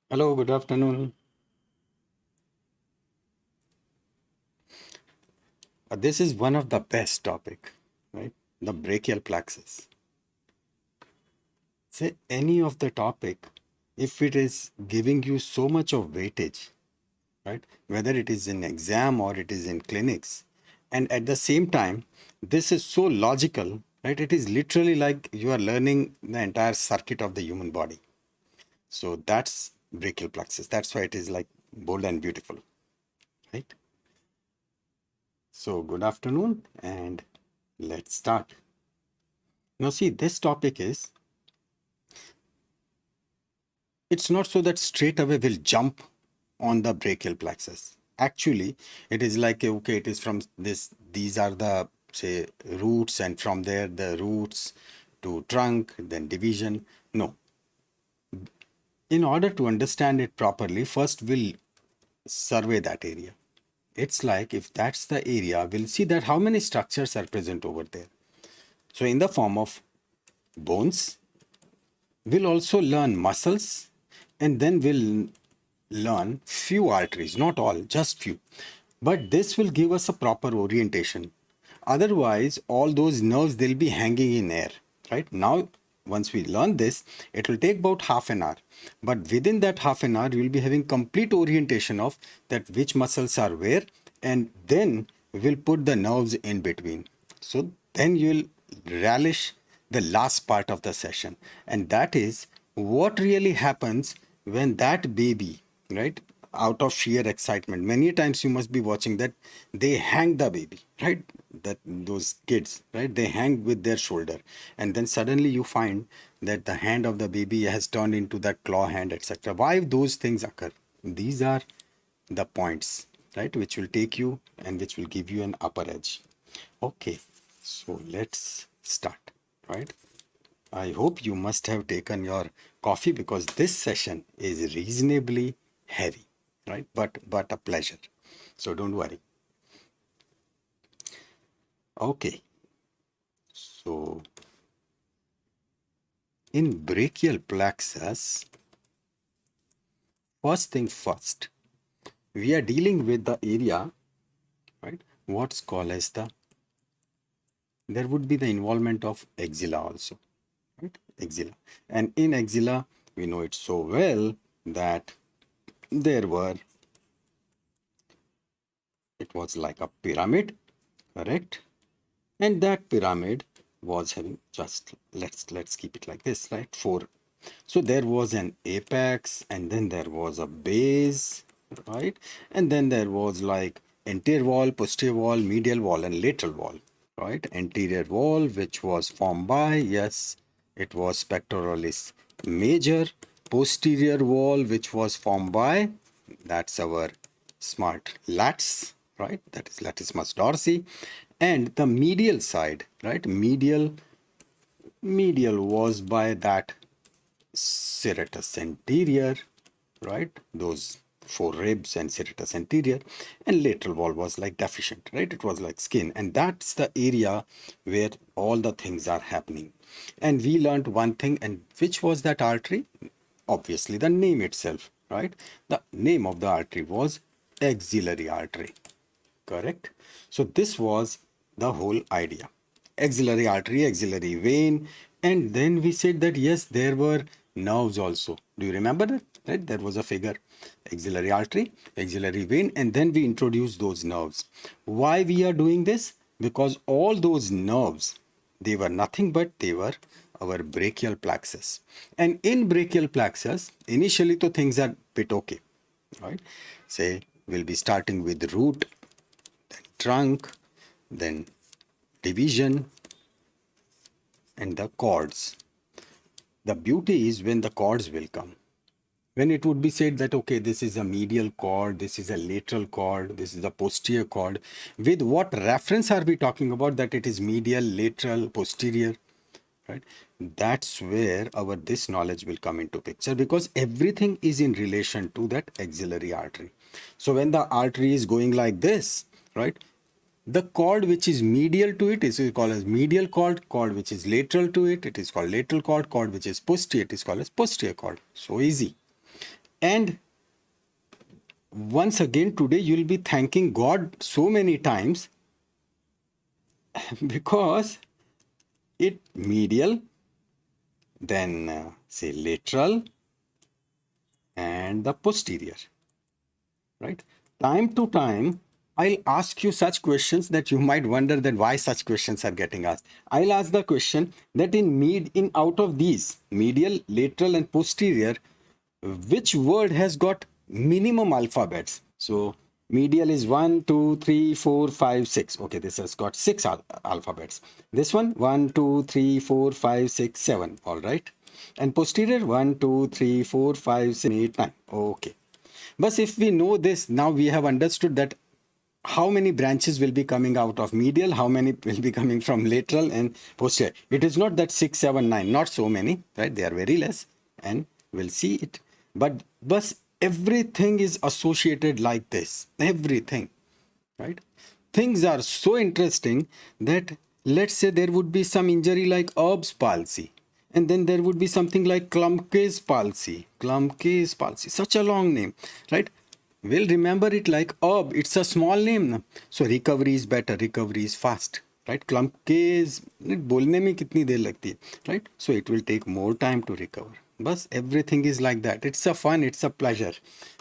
Hello, good afternoon. This is one of the best topic, right? The brachial plexus. Say any of the topic, if it is giving you so much of weightage, right? Whether it is in exam or it is in clinics, and at the same time, this is so logical, right? It is literally like you are learning the entire circuit of the human body. So that's brachial plexus. That's why it is like bold and beautiful, right? So good afternoon and let's start. Now see, this topic is, it's not so that straight away we'll jump on the brachial plexus. Actually, it is like, okay, it is from this, these are the, say, roots, and from there the roots to trunk, then division. No. In order to understand it properly, first we'll survey that area. It's like, if that's the area, we'll see that how many structures are present over there. So in the form of bones, we'll also learn muscles, and then we'll learn few arteries, not all, just few. But this will give us a proper orientation. Otherwise, all those nerves, they'll be hanging in air, right? Now, once we learn this, it will take about half an hour. But within that half an hour, you'll be having complete orientation of that which muscles are where, and then we'll put the nerves in between. So then you'll relish the last part of the session, and that is what really happens when that baby, right, out of sheer excitement, many times you must be watching that they hang the baby, right, that those kids, right, they hang with their shoulder, and then suddenly you find that the hand of the baby has turned into that claw hand, etc. Why those things occur? These are the points, right, which will take you and which will give you an upper edge. Okay, so let's start, right? I hope you must have taken your coffee, because this session is reasonably heavy, right? But a pleasure. So don't worry. Okay. So in brachial plexus, first thing first, we are dealing with the area, right? What's called as the, there would be the involvement of axilla also, right? Axilla. And in axilla, we know it so well that there were, it was like a pyramid, correct? And that pyramid was having, just let's keep it like this, right? Four. So there was an apex, and then there was a base, right? And then there was like anterior wall, posterior wall, medial wall, and lateral wall, right? Anterior wall, which was formed by, yes, it was pectoralis major. Posterior wall, which was formed by, that's our smart lats, right? That is latissimus dorsi. And the medial side, right? Medial was by that serratus anterior, right? Those four ribs and serratus anterior. And lateral wall was like deficient, right? It was like skin. And that's the area where all the things are happening. And we learned one thing, and which was that artery? Obviously the name itself, right? The name of the artery was axillary artery, correct? So this was the whole idea. Axillary artery, axillary vein, and then we said that yes, there were nerves also. Do you remember that? Right? There was a figure, axillary artery, axillary vein, and then we introduced those nerves. Why we are doing this? Because all those nerves, they were nothing but they were our brachial plexus. And in brachial plexus, initially to things are bit okay, right? Say we'll be starting with root, then trunk, then division, and the cords. The beauty is when the cords will come. When it would be said that, okay, this is a medial cord, this is a lateral cord, this is a posterior cord, with what reference are we talking about that it is medial, lateral, posterior, right? That's where our this knowledge will come into picture, because everything is in relation to that axillary artery. So when the artery is going like this, right, The cord which is medial to it is called as medial cord which is lateral to it, it is called lateral cord which is posterior, it is called as posterior cord. So easy. And once again today you will be thanking God so many times because it medial, then say lateral and the posterior, right? Time to time, I'll ask you such questions that you might wonder that why such questions are getting asked. I'll ask the question that in out of these medial, lateral, and posterior, which word has got minimum alphabets? So medial is 1, 2, 3, 4, 5, 6. Okay, this has got 6 alphabets. This one 1, 2, 3, 4, 5, 6, 7. All right. And posterior 1, 2, 3, 4, 5, 6, 8, 9. Okay. But if we know this, now we have understood that how many branches will be coming out of medial, how many will be coming from lateral and posterior. It is not that 6, 7, 9, not so many, right? They are very less and we'll see it. But everything is associated like this, everything, right? Things are so interesting that let's say there would be some injury like Erb's palsy, and then there would be something like Klumpke's palsy, such a long name, right? We'll remember it like Erb, it's a small name, so recovery is better, recovery is fast, right? Klumpke's बोलने में कितनी देर लगती है, right? So it will take more time to recover. But everything is like that. It's a fun, it's a pleasure.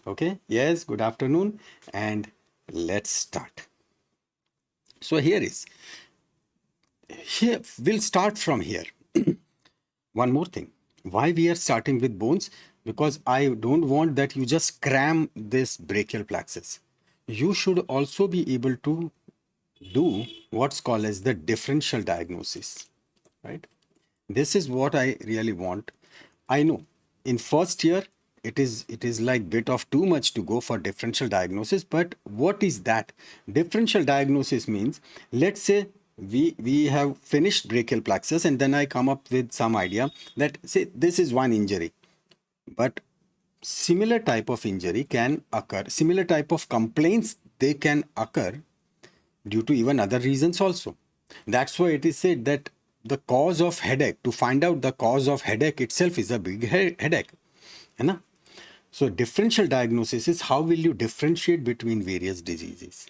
Okay, yes, good afternoon, and let's start. So here we'll start from here. One more thing, why we are starting with bones? Because I don't want that you just cram this brachial plexus. You should also be able to do what's called as the differential diagnosis, right? This is what I really want. I know in first year it is like bit of too much to go for differential diagnosis, but what is that? Differential diagnosis means, let's say we have finished brachial plexus and then I come up with some idea that say this is one injury, but similar type of injury can occur, similar type of complaints, they can occur due to even other reasons also. That's why it is said that the cause of headache, to find out the cause of headache itself is a big headache. Hai. So differential diagnosis is how will you differentiate between various diseases.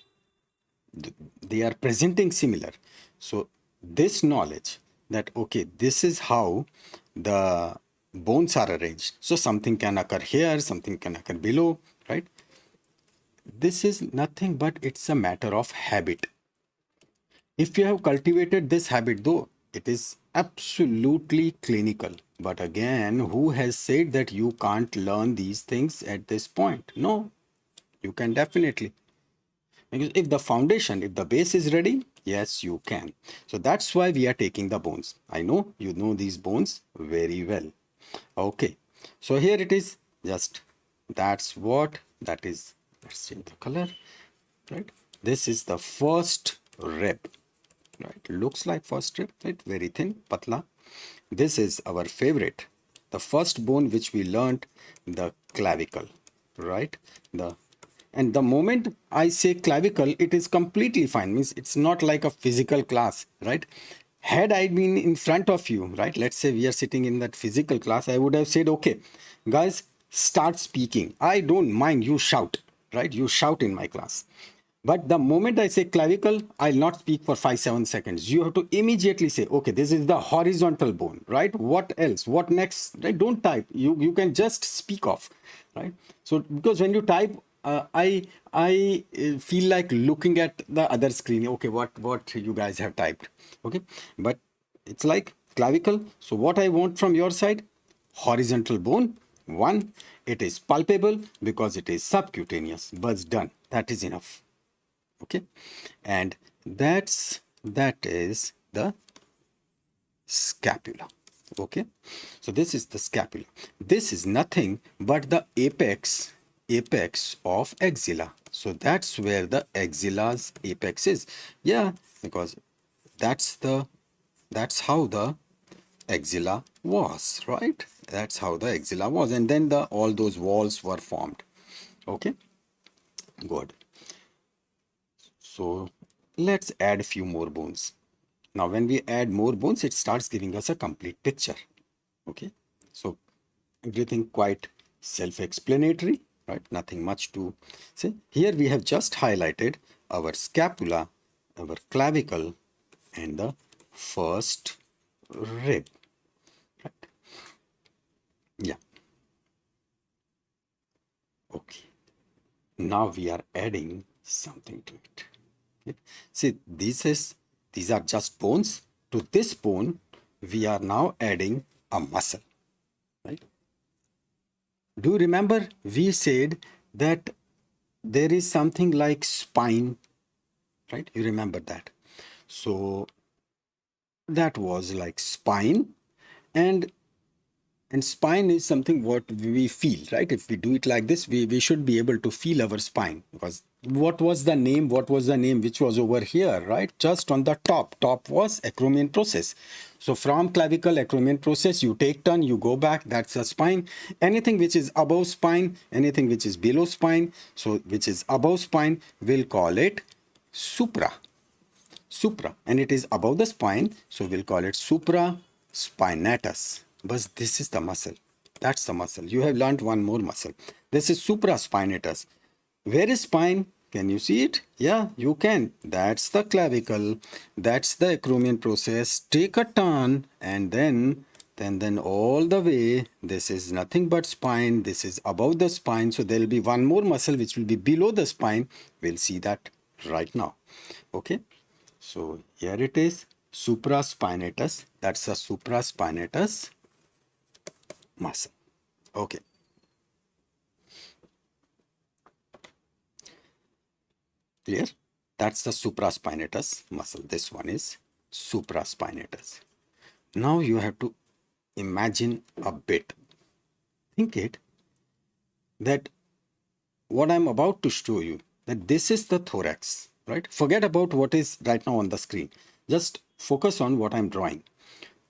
They are presenting similar. So this knowledge that, okay, this is how the bones are arranged. So something can occur here, something can occur below, right? This is nothing but it's a matter of habit. If you have cultivated this habit, though, it is absolutely clinical. But again, who has said that you can't learn these things at this point? No, you can definitely. Because if the foundation, if the base is ready, yes, you can. So that's why we are taking the bones. I know you know these bones very well. Okay, so here it is. Just that's what that is. Let's change the color, right? This is the first rib, right? Looks like first rib, right? Very thin, patla. This is our favorite, the first bone which we learned, the clavicle, right? And the moment I say clavicle, it is completely fine. Means it's not like a physical class, right? Had I been in front of you, right? Let's say we are sitting in that physical class, I would have said, okay, guys, start speaking. I don't mind you shout, right? You shout in my class. But the moment I say clavicle, I'll not speak for 5-7 seconds. You have to immediately say, okay, this is the horizontal bone, right? What else? What next? Right? Don't type. You can just speak off, right? So because when you type, I feel like looking at the other screen. Okay, what you guys have typed. Okay, but it's like clavicle. So what I want from your side, horizontal bone. One, it is palpable because it is subcutaneous. But done. That is enough. Okay, and that is the scapula. Okay, so this is the scapula. This is nothing but the apex of axilla. So that's where the axilla's apex is. Yeah, because that's how the axilla was, right? That's how the axilla was, and then all those walls were formed. Okay, good. So let's add a few more bones. Now, when we add more bones, it starts giving us a complete picture. Okay, so everything quite self-explanatory, right? Nothing much to say. Here we have just highlighted our scapula, our clavicle, and the first rib. Right? Yeah. Okay. Now we are adding something to it. Okay. See, these are just bones. To this bone, we are now adding a muscle. Right? Do you remember we said that there is something like spine, right? You remember that. So that was like spine, and spine is something what we feel, right? If we do it like this, we should be able to feel our spine, because what was the name which was over here, right? Just on the top was acromion process. So from clavicle acromion process, you take turn, you go back, that's the spine. Anything which is above spine, anything which is below spine, so which is above spine, we'll call it supra, and it is above the spine, so we'll call it supraspinatus. But this is the muscle, that's the muscle. You have learned one more muscle. This is supraspinatus. Where is spine? Can you see it? Yeah, you can. That's the clavicle, that's the acromion process. Take a turn, and then all the way, this is nothing but spine, this is above the spine, so there will be one more muscle which will be below the spine. We'll see that right now. Okay, so here it is, supraspinatus. That's a supraspinatus muscle. Okay. Clear? That's the supraspinatus muscle. This one is supraspinatus. Now you have to imagine a bit. Think it that what I'm about to show you, that this is the thorax, right? Forget about what is right now on the screen. Just focus on what I'm drawing.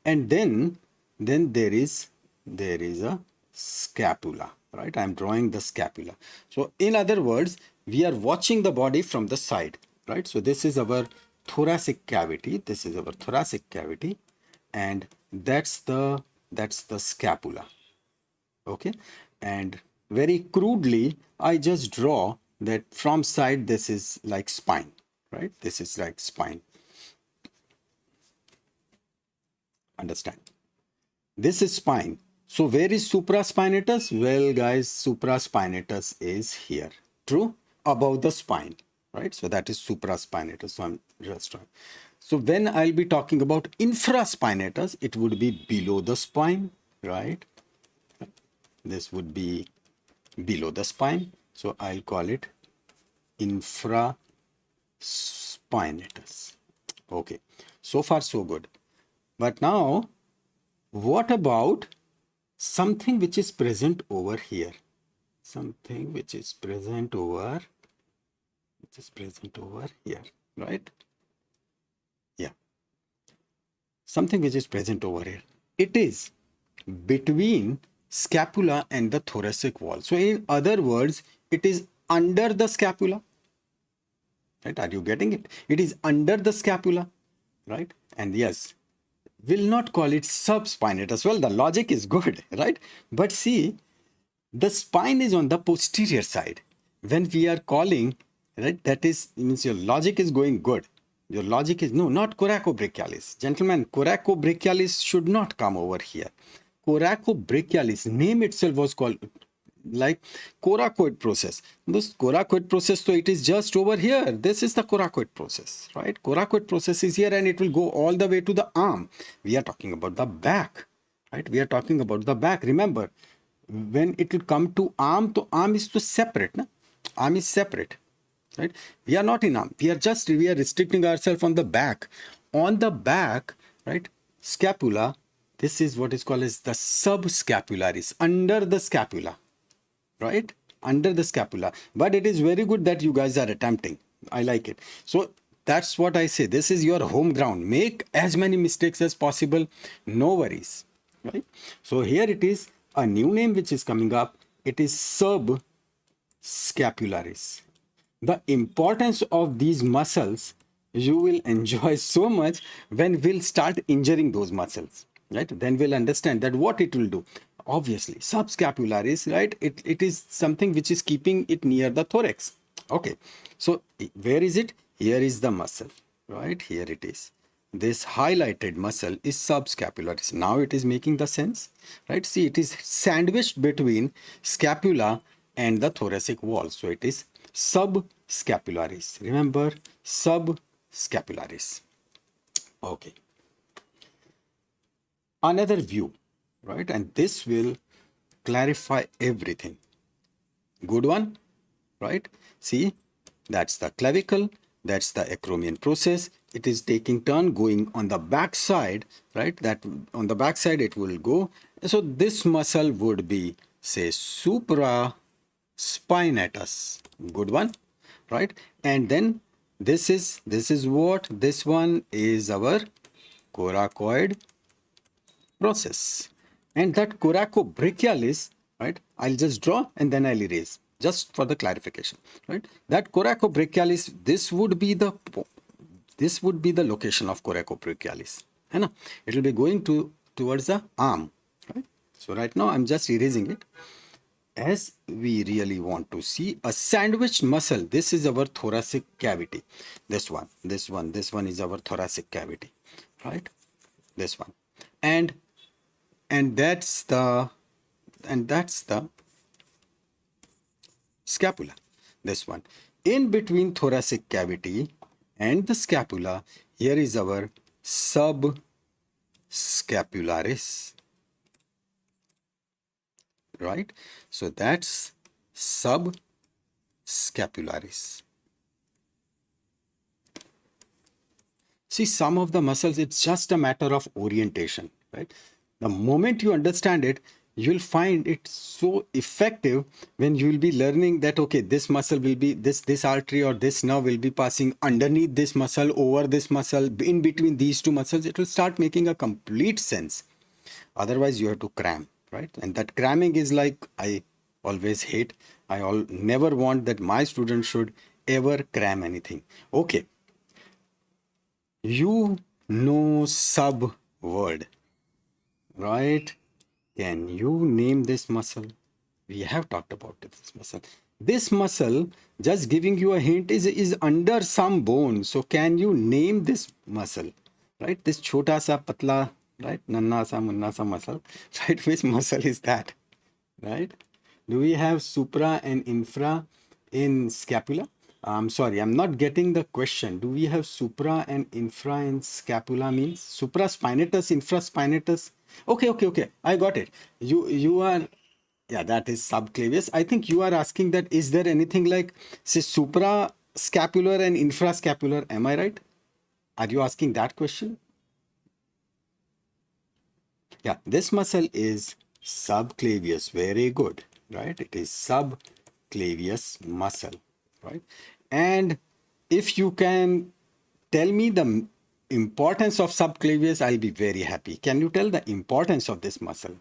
And then there is a scapula, right? I'm drawing the scapula. So in other words, we are watching the body from the side, right? So this is our thoracic cavity. This is our thoracic cavity, and that's the scapula. Okay, and very crudely, I just draw that from side. This is like spine, right? This is like spine. Understand? This is spine. So where is supraspinatus? Well, guys, supraspinatus is here. True? Above the spine, right? So that is supraspinatus. So I'm just trying. So when I'll be talking about infraspinatus, it would be below the spine, right? This would be below the spine. So I'll call it infraspinatus. Okay. So far, so good. But now, what about something which is present over here? Something which is present over here, right? Yeah. Something which is present over here. It is between scapula and the thoracic wall. So in other words, it is under the scapula. Right? Are you getting it? It is under the scapula, right? And yes, will not call it subspinatus. Well, the logic is good, right? But see, the spine is on the posterior side. When we are calling, right, that is, means your logic is going good. Your logic is, no, not coracobrachialis. Gentlemen, coracobrachialis should not come over here. Coracobrachialis, name itself was called like coracoid process. This coracoid process, so it is just over here. This is the coracoid process, right? Coracoid process is here, and it will go all the way to the arm. We are talking about the back, right? We are talking about the back. Remember, when it will come to arm is to separate, na? Arm is separate, right? We are not in arm. We are restricting ourselves on the back. On the back, right? Scapula. This is what is called as the subscapularis, under the scapula, right? Under the scapula. But it is very good that you guys are attempting. I like it. So that's what I say. This is your home ground. Make as many mistakes as possible. No worries, right? So here it is, a new name which is coming up. It is subscapularis. The importance of these muscles you will enjoy so much when we'll start injuring those muscles, right? Then we'll understand that what it will do. Obviously, subscapularis, right? It is something which is keeping it near the thorax. Okay, so where is it? Here is the muscle, right? Here it is. This highlighted muscle is subscapularis. Now it is making the sense, right? See, it is sandwiched between scapula and the thoracic wall. So it is subscapularis. Remember, subscapularis. Okay. Another view, right? And this will clarify everything. Good one, right? See, that's the clavicle, that's the acromion process. It is taking turn going on the back side, right? That on the back side it will go. So this muscle would be, say, supraspinatus. Good one, right? And then this is what? This one is our coracoid process. And that coracobrachialis, right? I'll just draw and then I'll erase just for the clarification, right? That coracobrachialis, this would be the location of coracobrachialis. It will be going towards the arm, right? So right now I'm just erasing it. As we really want to see a sandwich muscle, this is our thoracic cavity. This one is our thoracic cavity, right? This one, and that's the scapula. This one, in between thoracic cavity and the scapula, here is our subscapularis, right? So that's subscapularis. See, some of the muscles, it's just a matter of orientation, right? The moment you understand it, you'll find it so effective when you will be learning that, okay, this muscle will be, this artery or this nerve will be passing underneath this muscle, over this muscle, in between these two muscles. It will start making a complete sense. Otherwise, you have to cram, right? And that cramming is like, I always hate. Never want that my students should ever cram anything. Okay. You know sub word, right? Can you name this muscle? We have talked about this muscle. This muscle, just giving you a hint, is under some bone. So can you name this muscle? Right? This chota sa patla, right? Nanna sa munna sa muscle. Right? Which muscle is that? Right? Do we have supra and infra in scapula? I'm sorry, I'm not getting the question. Do we have supra and infra in scapula means? Supraspinatus, infraspinatus? Okay. I got it. You are, yeah, that is subclavius. I think you are asking that, is there anything like, say, suprascapular and infrascapular? Am I right? Are you asking that question? Yeah, this muscle is subclavius. Very good, right? It is subclavius muscle, right? And if you can tell me the importance of subclavius, I'll be very happy. Can you tell the importance of this muscle?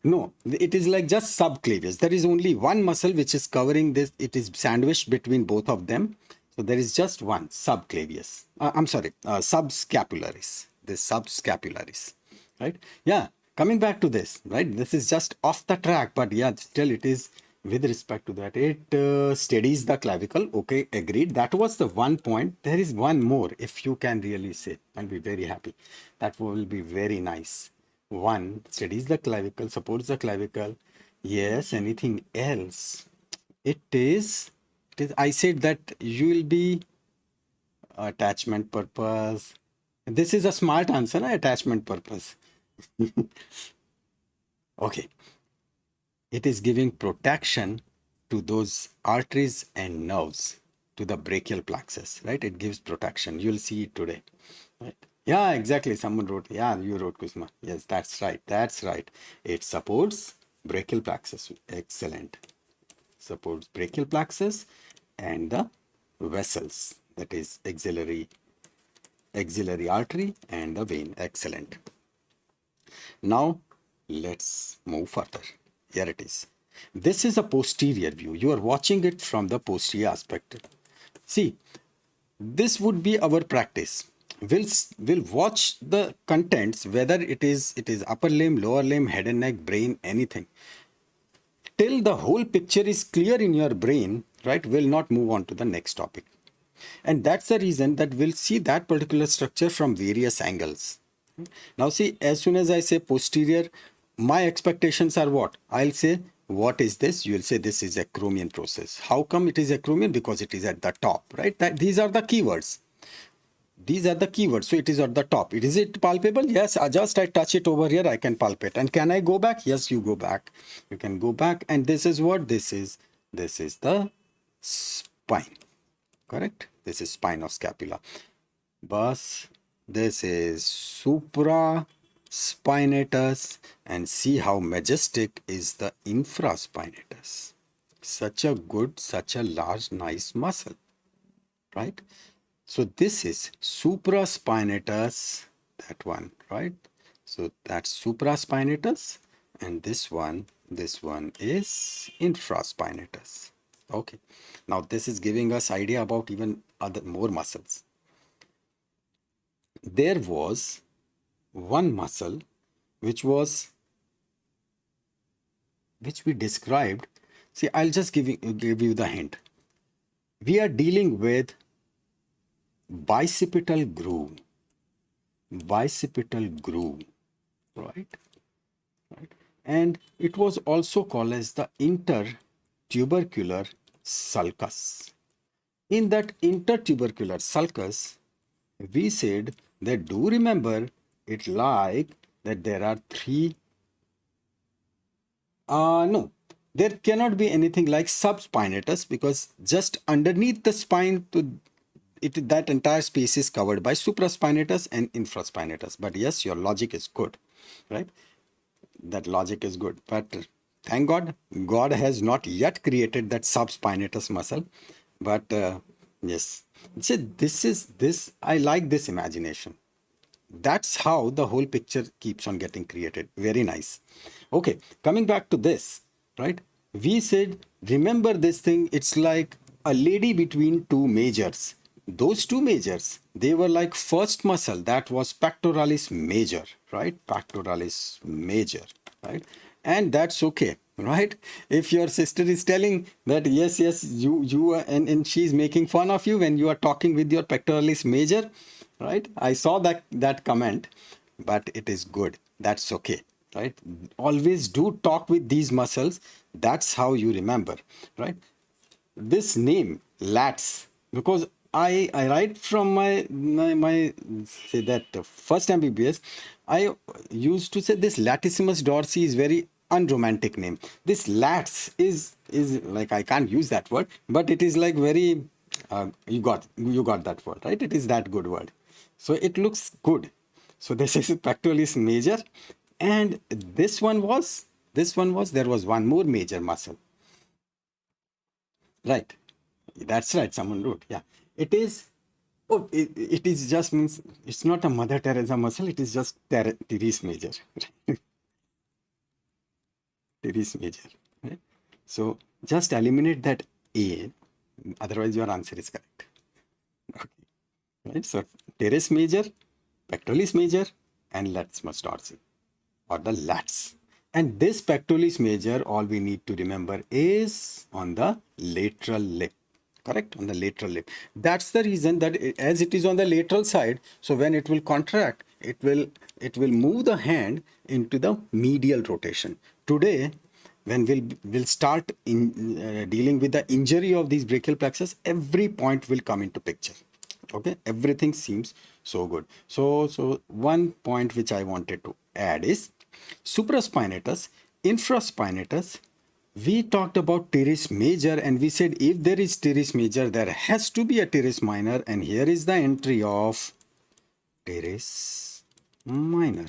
No, it is like just subclavius. There is only one muscle which is covering this. It is sandwiched between both of them. So there is just one subclavius. I'm sorry, subscapularis. This subscapularis, right? Yeah, coming back to this, right? This is just off the track, but yeah, still it is with respect to that. It steadies the clavicle. Okay, agreed. That was the one point. There is one more. If you can really say, I'll be very happy. That will be very nice. One, steadies the clavicle, supports the clavicle. Yes, anything else? I said that you will be attachment purpose. This is a smart answer, attachment purpose. Okay. It is giving protection to those arteries and nerves, to the brachial plexus, right? It gives protection. You'll see it today, right? Yeah, exactly. Someone wrote, yeah, you wrote, Kusma. Yes, that's right. That's right. It supports brachial plexus. Excellent. Supports brachial plexus and the vessels, that is axillary artery and the vein. Excellent. Now let's move further. Here it is. This is a posterior view. You are watching it from the posterior aspect. See, this would be our practice. We'll watch the contents, whether it is upper limb, lower limb, head and neck, brain, anything. Till the whole picture is clear in your brain, right? We'll not move on to the next topic. And that's the reason that we'll see that particular structure from various angles. Now see, as soon as I say posterior, my expectations are what? I'll say, what is this? You'll say this is acromion process. How come it is acromion? Because it is at the top, right? These are the keywords. These are the keywords. So it is at the top. Is it palpable? Yes. I touch it over here. I can palpate. And can I go back? Yes, you go back. You can go back. And this is what this is. This is the spine. Correct? This is spine of scapula. Bus. This is supraspinatus. And see how majestic is the infraspinatus. Such a good, such a large, nice muscle. Right? So this is supraspinatus, that one, right? So that's supraspinatus, and this one is infraspinatus. Okay. Now this is giving us idea about even other more muscles. There was one muscle which we described. See, I'll just give you the hint. We are dealing with bicipital groove, right? And it was also called as the intertubercular sulcus. In that intertubercular sulcus, we said that, do remember it like that there are three, no, there cannot be anything like subspinatus, because just underneath the spine that entire space is covered by supraspinatus and infraspinatus. But yes, your logic is good, right? That logic is good. But thank God, God has not yet created that subspinatus muscle. But yes, see, this. I like this imagination. That's how the whole picture keeps on getting created. Very nice. Okay, coming back to this, right? We said, remember this thing, it's like a lady between two majors. Those two majors, they were like first muscle, that was pectoralis major, right? Pectoralis major, right? And that's okay, right? If your sister is telling that, yes, you and she's making fun of you when you are talking with your pectoralis major, right? I saw that comment, but it is good. That's okay, right? Always do talk with these muscles. That's how you remember, right? This name, lats, because I write from my say that first MBBS, I used to say this latissimus dorsi is very unromantic name. This lats is like, I can't use that word, but it is like very you got that word, right? It is that good word. So it looks good. So this is pectoralis major, and this one was there was one more major muscle. Right. That's right. Someone wrote. Yeah. It is. Oh, it is just means it's not a Mother Teresa muscle. It is just teres major. Teres major. Right? So just eliminate that A. Otherwise, your answer is correct. Okay. Right. So teres major, pectoralis major, and latissimus dorsi, or the lats. And this pectoralis major, all we need to remember is on the lateral lip. Correct? On the lateral lip. That's the reason that as it is on the lateral side, so when it will contract, it will move the hand into the medial rotation. Today, when we'll start dealing with the injury of these brachial plexus, every point will come into picture. Okay, everything seems so good. So one point which I wanted to add is supraspinatus, infraspinatus. We talked about teres major, and we said if there is teres major, there has to be a teres minor, and here is the entry of teres minor.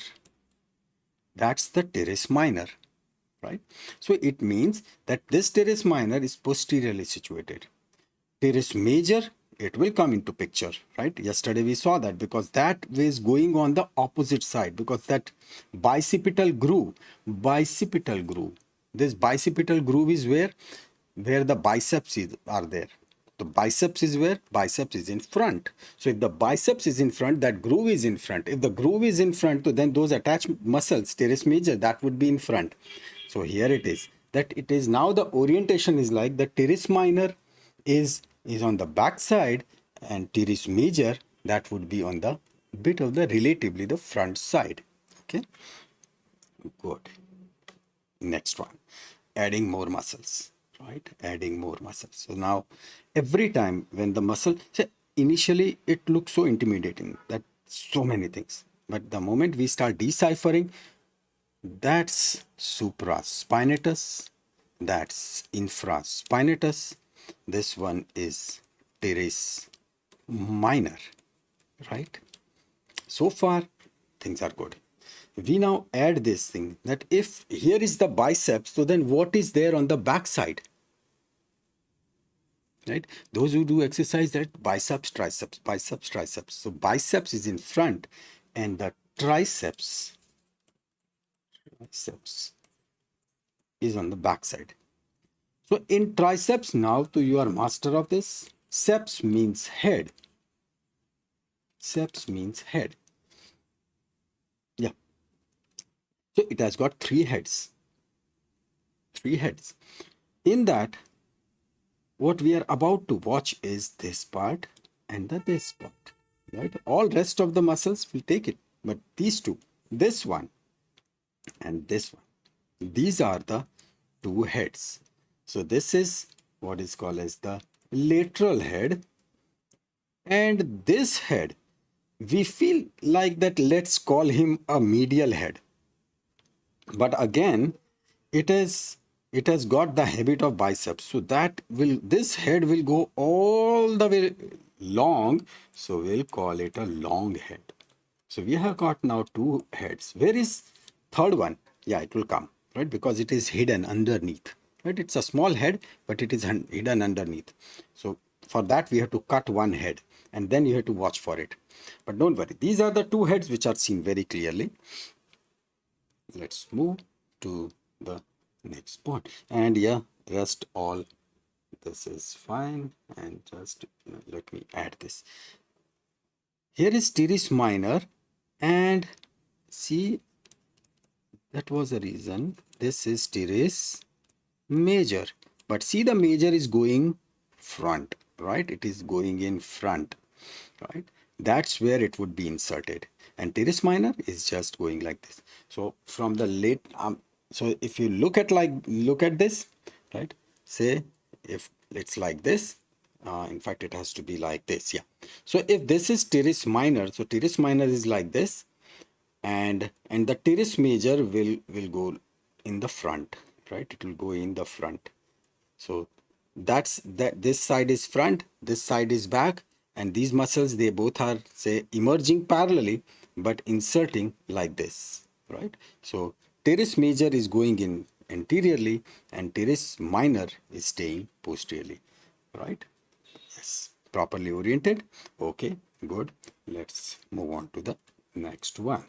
That's the teres minor, right? So it means that this teres minor is posteriorly situated. Teres major, it will come into picture, right? Yesterday we saw that, because that is going on the opposite side, because that bicipital groove, This bicipital groove is where the biceps are there. The biceps is where? Biceps is in front. So if the biceps is in front, that groove is in front. If the groove is in front, then those attached muscles, teres major, that would be in front. So here it is. That it is now the orientation is like the teres minor is on the back side, and teres major, that would be on the bit of the relatively the front side. Okay, good. Next one, adding more muscles, right? Adding more muscles. So now every time when the muscle, say initially it looks so intimidating that so many things, but the moment we start deciphering, that's supraspinatus, that's infraspinatus, this one is teres minor, right? So far things are good. We now add this thing that if here is the biceps, so then what is there on the back side, right? Those who do exercise, that biceps triceps, so biceps is in front and the triceps is on the back side. So in triceps, now to you are master of this, ceps means head. Ceps means head. Yeah. So it has got three heads. Three heads. In that, what we are about to watch is this part and this part. Right? All rest of the muscles will take it. But these two, this one and this one, these are the two heads. So this is what is called as the lateral head, and this head, we feel like that let's call him a medial head. But again, it has got the habit of biceps, so that will, this head will go all the way long, so we'll call it a long head. So we have got now two heads. Where is third one? Yeah, it will come, right? Because it is hidden underneath, right? It's a small head, but it is hidden underneath. So for that, we have to cut one head, and then you have to watch for it. But don't worry, these are the two heads which are seen very clearly. Let's move to the next point. And yeah, rest all this is fine. And just let me add this. Here is teres minor, and see, that was a reason. This is teres major, but see, the major is going front, right? It is going in front, right? That's where it would be inserted, and teres minor is just going like this. So from the late so if you look at this, right? Say if it's like this, in fact it has to be like this. Yeah, so if this is teres minor, so teres minor is like this, and the teres major will go in the front, right? It will go in the front. So that's that, this side is front, this side is back, and these muscles, they both are, say, emerging parallelly but inserting like this, right? So teres major is going in anteriorly and teres minor is staying posteriorly, right? Yes, properly oriented. Okay, good. Let's move on to the next one.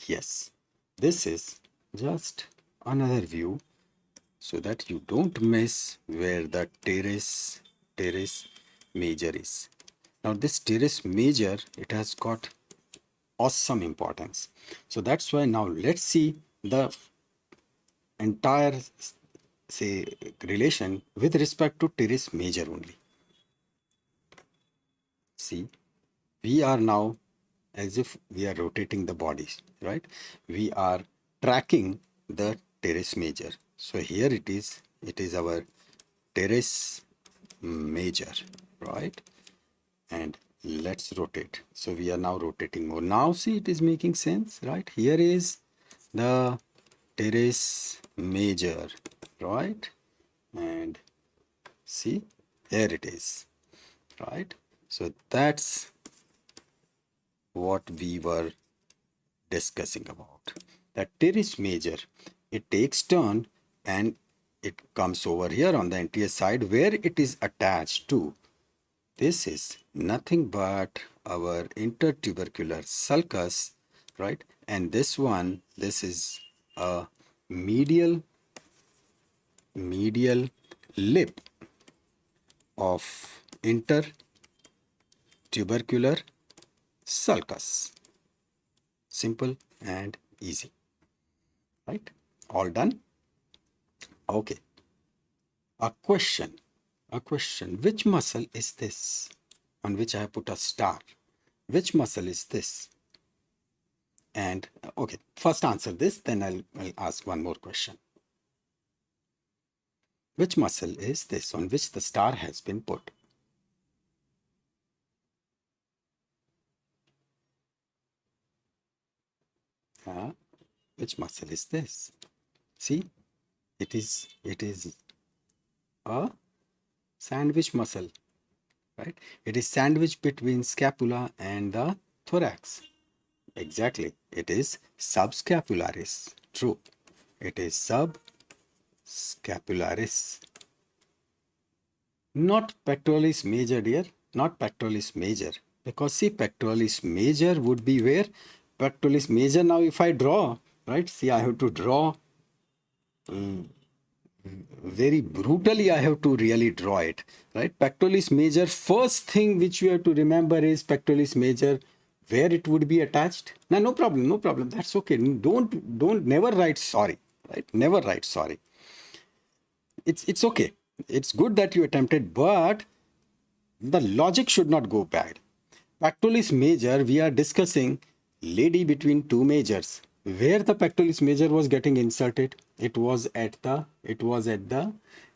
Yes, this is just another view so that you don't miss where the teres major is. Now this teres major, it has got awesome importance. So that's why now let's see the entire, say, relation with respect to teres major only. See, we are now as if we are rotating the bodies, right? We are tracking the teres major. So here it is our teres major, right? And let's rotate. So we are now rotating more. Now see, it is making sense, right? Here is the teres major, right? And see, here it is, right? So that's what we were discussing about. That teres major, it takes turn and it comes over here on the anterior side where it is attached to. This is nothing but our intertubercular sulcus, right? And this one, this is a medial lip of intertubercular sulcus. Simple and easy, right? All done. Okay. A question. Which muscle is this on which I have put a star? Which muscle is this? And okay, first answer this, then I'll ask one more question. Which muscle is this on which the star has been put? Which muscle is this? See, it is a sandwich muscle, right? It is sandwiched between scapula and the thorax. Exactly. It is subscapularis. True. It is subscapularis. Not pectoralis major, dear. Not pectoralis major. Because see, pectoralis major would be where? Pectoralis major, now if I draw, right? See, I have to draw very brutally. I have to really draw it, right? Pectoralis major, first thing which you have to remember is pectoralis major, where it would be attached. Now, no problem. That's okay. Don't never write sorry, right? Never write sorry. It's okay. It's good that you attempted, but the logic should not go bad. Pectoralis major, we are discussing lady between two majors. Where the pectoralis major was getting inserted, it was at the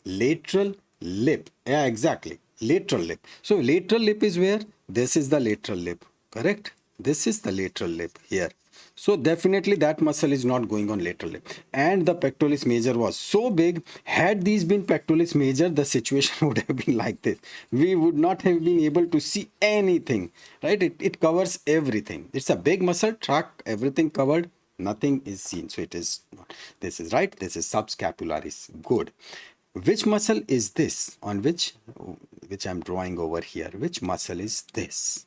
lateral lip. Yeah, exactly. Lateral lip. So lateral lip is where? This is the lateral lip. Correct? This is the lateral lip here. So definitely that muscle is not going on lateral lip. And the pectoralis major was so big. Had these been pectoralis major, the situation would have been like this. We would not have been able to see anything, right? It covers everything. It's a big muscle, track, everything covered. Nothing is seen. So it is not. This is right. This is subscapularis. Good. Which muscle is this on which I'm drawing over here? Which muscle is this?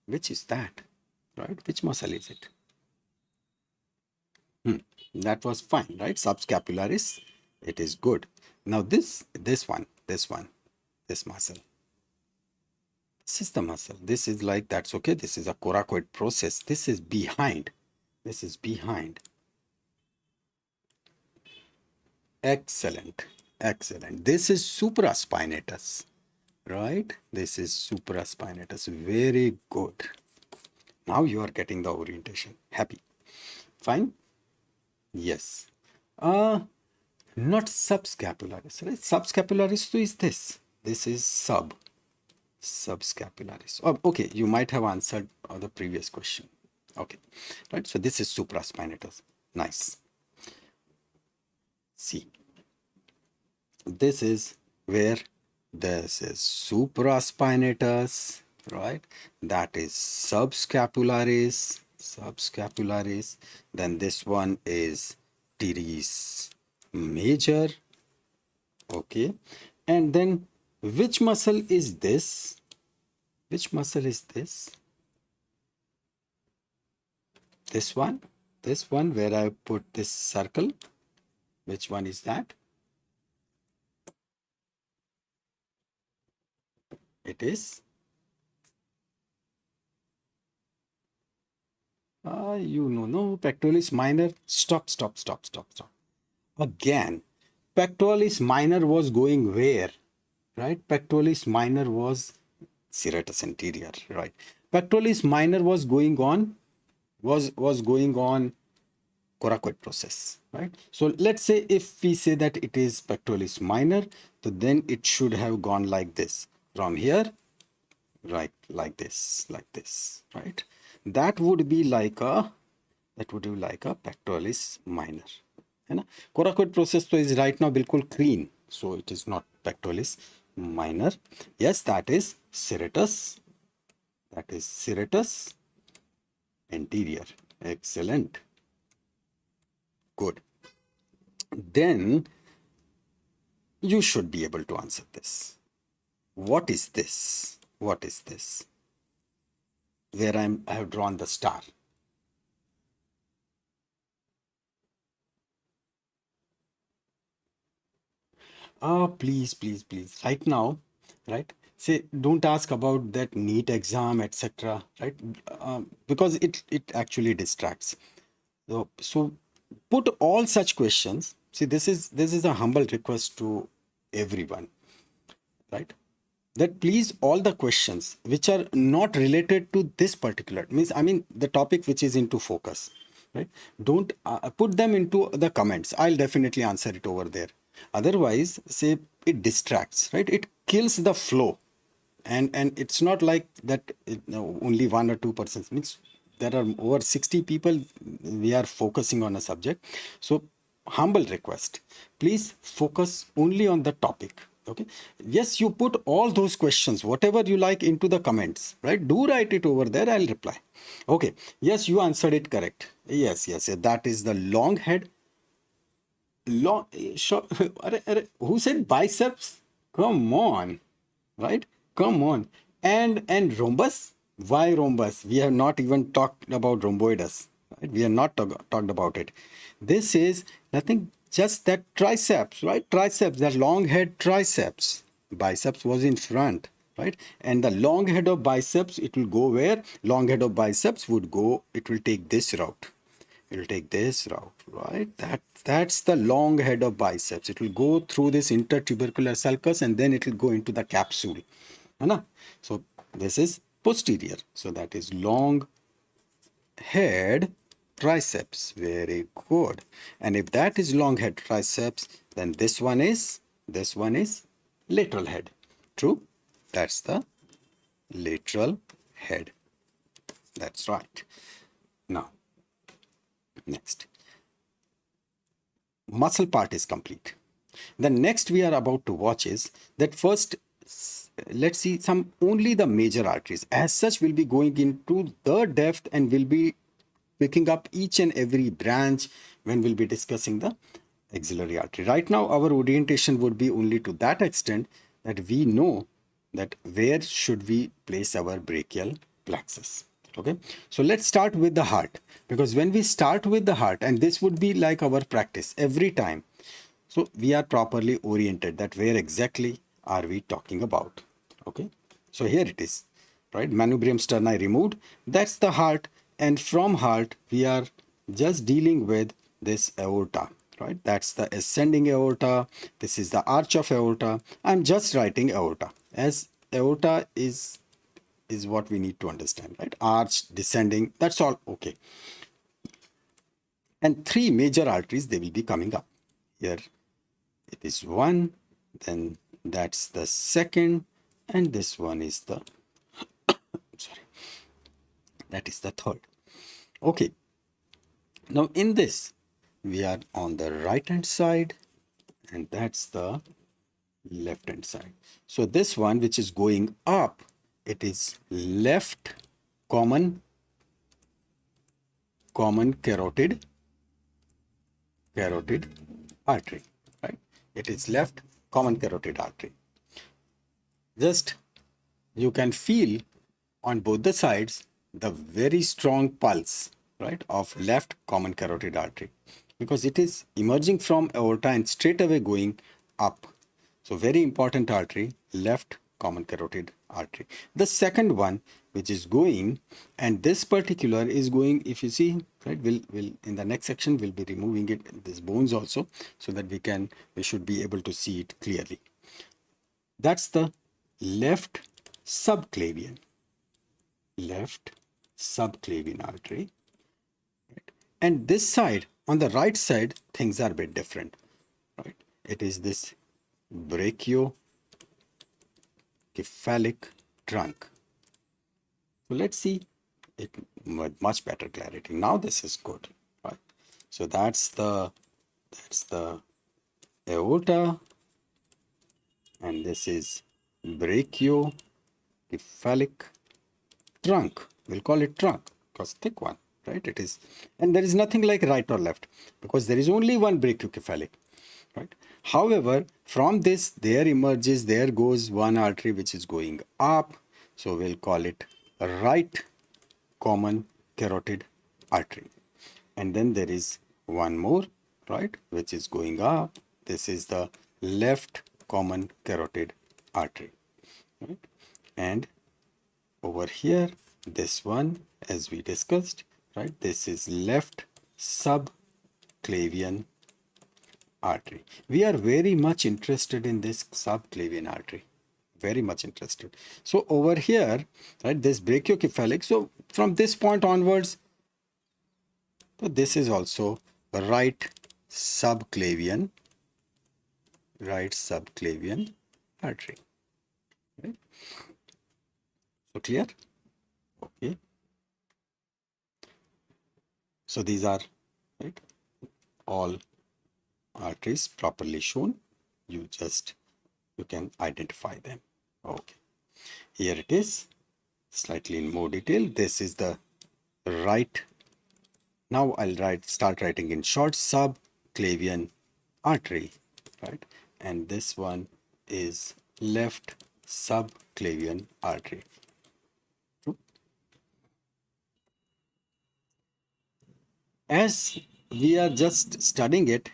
Which is that? Right? Which muscle is it? That was fine, right? Subscapularis. It is good. Now this muscle. This is the muscle. This is like, that's okay. This is a coracoid process. This is behind. Excellent. This is supraspinatus, right? This is supraspinatus. Very good. Now you are getting the orientation. Happy. Fine. Yes. Not subscapularis, right? Subscapularis so is this. This is subscapularis. Oh, okay. You might have answered the previous question. Okay. Right. So this is supraspinatus. Nice. See. This is where this is supraspinatus, right? That is subscapularis. Then this one is teres major. Okay. And then which muscle is this? Which muscle is this? This one where I put this circle. Which one is that? It is no, pectoralis minor. Stop. Again, pectoralis minor was going where? Right? Pectoralis minor was serratus anterior, right? Pectoralis minor was going on coracoid process, right? So let's say if we say that it is pectoralis minor, so then it should have gone like this from here, right? Like this, right? That would be like a pectoralis minor. है ना? Coracoid process तो is right now बिल्कुल clean, so it is not pectoralis minor. Yes, that is serratus. Anterior. Excellent. Good. Then you should be able to answer this. What is this? Where I have drawn the star. Please, please, please. Right now, right? Say, don't ask about that NEET exam, etc. Right? Because it actually distracts. So put all such questions. See, this is a humble request to everyone, right? That please all the questions which are not related to this particular means I mean the topic which is into focus, right? Don't put them into the comments. I'll definitely answer it over there. Otherwise, say it distracts, right? It kills the flow. And it's not like that only 1 or 2% means there are over 60 people we are focusing on a subject. So humble request, please focus only on the topic. Okay, yes, you put all those questions whatever you like into the comments, right? Do write it over there, I'll reply. Okay, yes, you answered it correct. Yes, yes, yes, that is the long head. Long, sure. Who said biceps? Come on, right? Come on. And rhombus? Why rhombus? We have not even talked about rhomboidus. Right? We have not talked about it. This is nothing, just that triceps, right? Triceps, that long head triceps. Biceps was in front, right? And the long head of biceps, it will go where? Long head of biceps would go, it will take this route. It will take this route, right? That's the long head of biceps. It will go through this intertubercular sulcus and then it will go into the capsule. Hai. So this is posterior. So that is long head triceps. Very good. And if that is long head triceps, then this one is lateral head. True? That's the lateral head. That's right. Now, next. Muscle part is complete. The next we are about to watch is that first let's see some only the major arteries. As such, we'll be going into the depth and we'll be picking up each and every branch when we'll be discussing the axillary artery. Right now, our orientation would be only to that extent that we know that where should we place our brachial plexus. Okay, so let's start with the heart, because when we start with the heart, and this would be like our practice every time, so we are properly oriented that where exactly are we talking about. Okay, so here it is, right? Manubrium sterni removed, that's the heart, and from heart we are just dealing with this aorta, right? That's the ascending aorta. This is the arch of aorta. I'm just writing aorta as aorta is what we need to understand, right? Arch, descending, that's all okay. And three major arteries, they will be coming up. Here it is one, then that's the second, and this one is the, sorry, that is the third. Okay, now in this, we are on the right hand side, and that's the left hand side. So this one which is going up, it is left common carotid artery, right? It is left common carotid artery. Just you can feel on both the sides the very strong pulse, right, of left common carotid artery, because it is emerging from aorta and straight away going up. So very important artery, left common carotid artery. The second one which is going, and this particular is going, if you see, right, we'll in the next section we'll be removing it, these bones also, so that we should be able to see it clearly. That's the left subclavian artery, right? And this side, on the right side, things are a bit different, right? It is this brachiocephalic trunk. So let's see it with much better clarity. Now this is good, right? So that's the aorta, and this is brachiocephalic trunk. We'll call it trunk because thick one, right? It is, and there is nothing like right or left because there is only one brachiocephalic, right? However, from this there goes one artery which is going up, so we'll call it a right common carotid artery. And then there is one more, right, which is going up. This is the left common carotid artery, right? And over here, this one, as we discussed, right? This is left subclavian artery. We are very much interested in this subclavian artery. Very much interested. So over here, right, this brachiocephalic. So from this point onwards, so this is also right subclavian artery. Right? So clear? Okay. So these are, right, all arteries properly shown. You can identify them. Okay. Here it is, slightly in more detail. This is the right. Now I'll start writing in short, subclavian artery, right? And this one is left subclavian artery. As we are just studying it,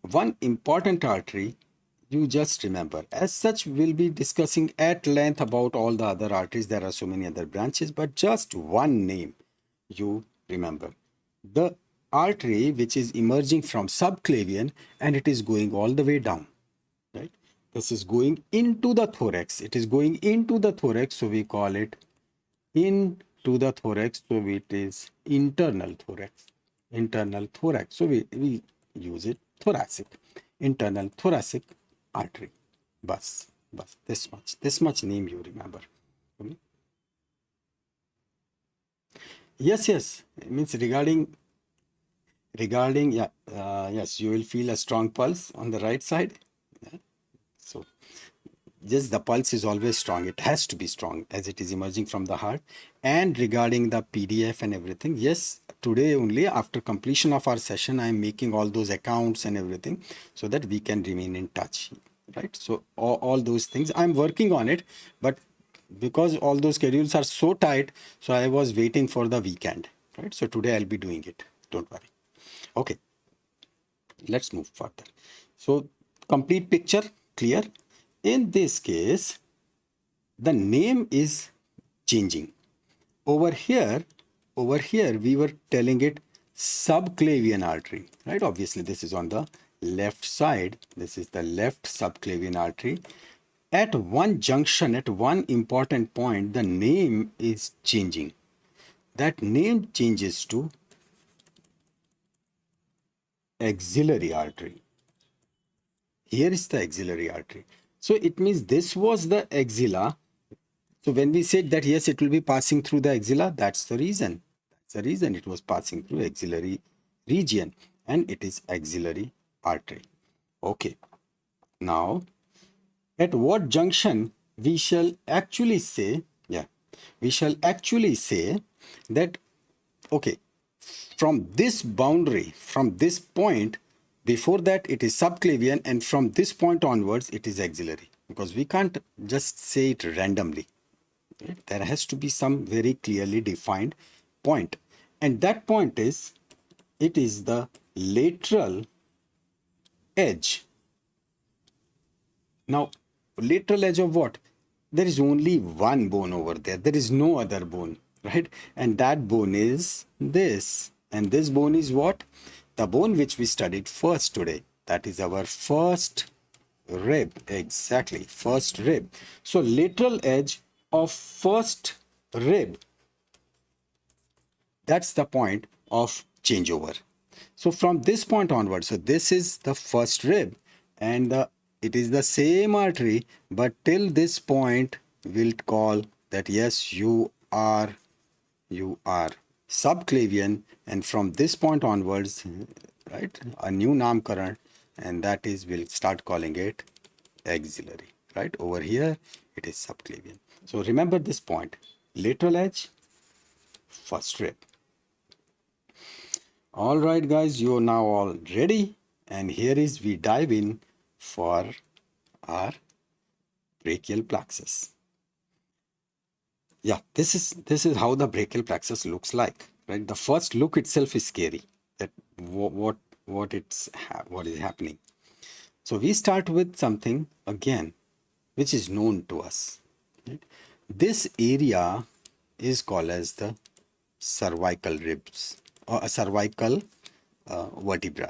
one important artery you just remember. As such, we'll be discussing at length about all the other arteries. There are so many other branches, but just one name you remember. The artery which is emerging from subclavian and it is going all the way down, right? This is going into the thorax. It is going into the thorax, so we call it into the thorax. So it is internal thorax. So we use it thoracic. Internal thoracic artery. Bus. This much name you remember. Yes. It means regarding yes, you will feel a strong pulse on the right side. Yeah. So yes, the pulse is always strong. It has to be strong as it is emerging from the heart. And regarding the PDF and everything, yes, today only after completion of our session, I am making all those accounts and everything so that we can remain in touch, right? So all those things, I'm working on it, but because all those schedules are so tight, so I was waiting for the weekend, right? So today I'll be doing it. Don't worry. Okay, let's move further. So complete picture clear. In this case, the name is changing. Over here we were telling it subclavian artery, right? Obviously this is on the left side. This is the left subclavian artery. At one junction, at one important point, the name is changing. That name changes to axillary artery. Here is the axillary artery. So it means this was the axilla. So when we said that yes, it will be passing through the axilla, that's the reason. That's the reason it was passing through axillary region, and it is axillary artery. Okay. Now, at what junction we shall actually say, that, okay, from this boundary, from this point, before that it is subclavian, and from this point onwards it is axillary, because we can't just say it randomly. Right? There has to be some very clearly defined point, and that point is, it is the lateral edge. Now, lateral edge of what? There is only one bone over there. There is no other bone, right? And that bone is this. And this bone is what? The bone which we studied first today. That is our first rib. Exactly, first rib. So lateral edge of first rib, that's the point of changeover. So from this point onward, so this is the first rib, and it is the same artery, but till this point we'll call that yes, you are subclavian, and from this point onwards, right, a new namkaran, and that is, we'll start calling it axillary, right? Over here it is subclavian. So remember this point, lateral edge, first rib. All right, guys, you're now all ready, and here is we dive in for our brachial plexus. Yeah, this is how the brachial plexus looks like, right? The first look itself is scary, that what is happening. So we start with something again, which is known to us. Right? This area is called as the cervical ribs or cervical vertebrae,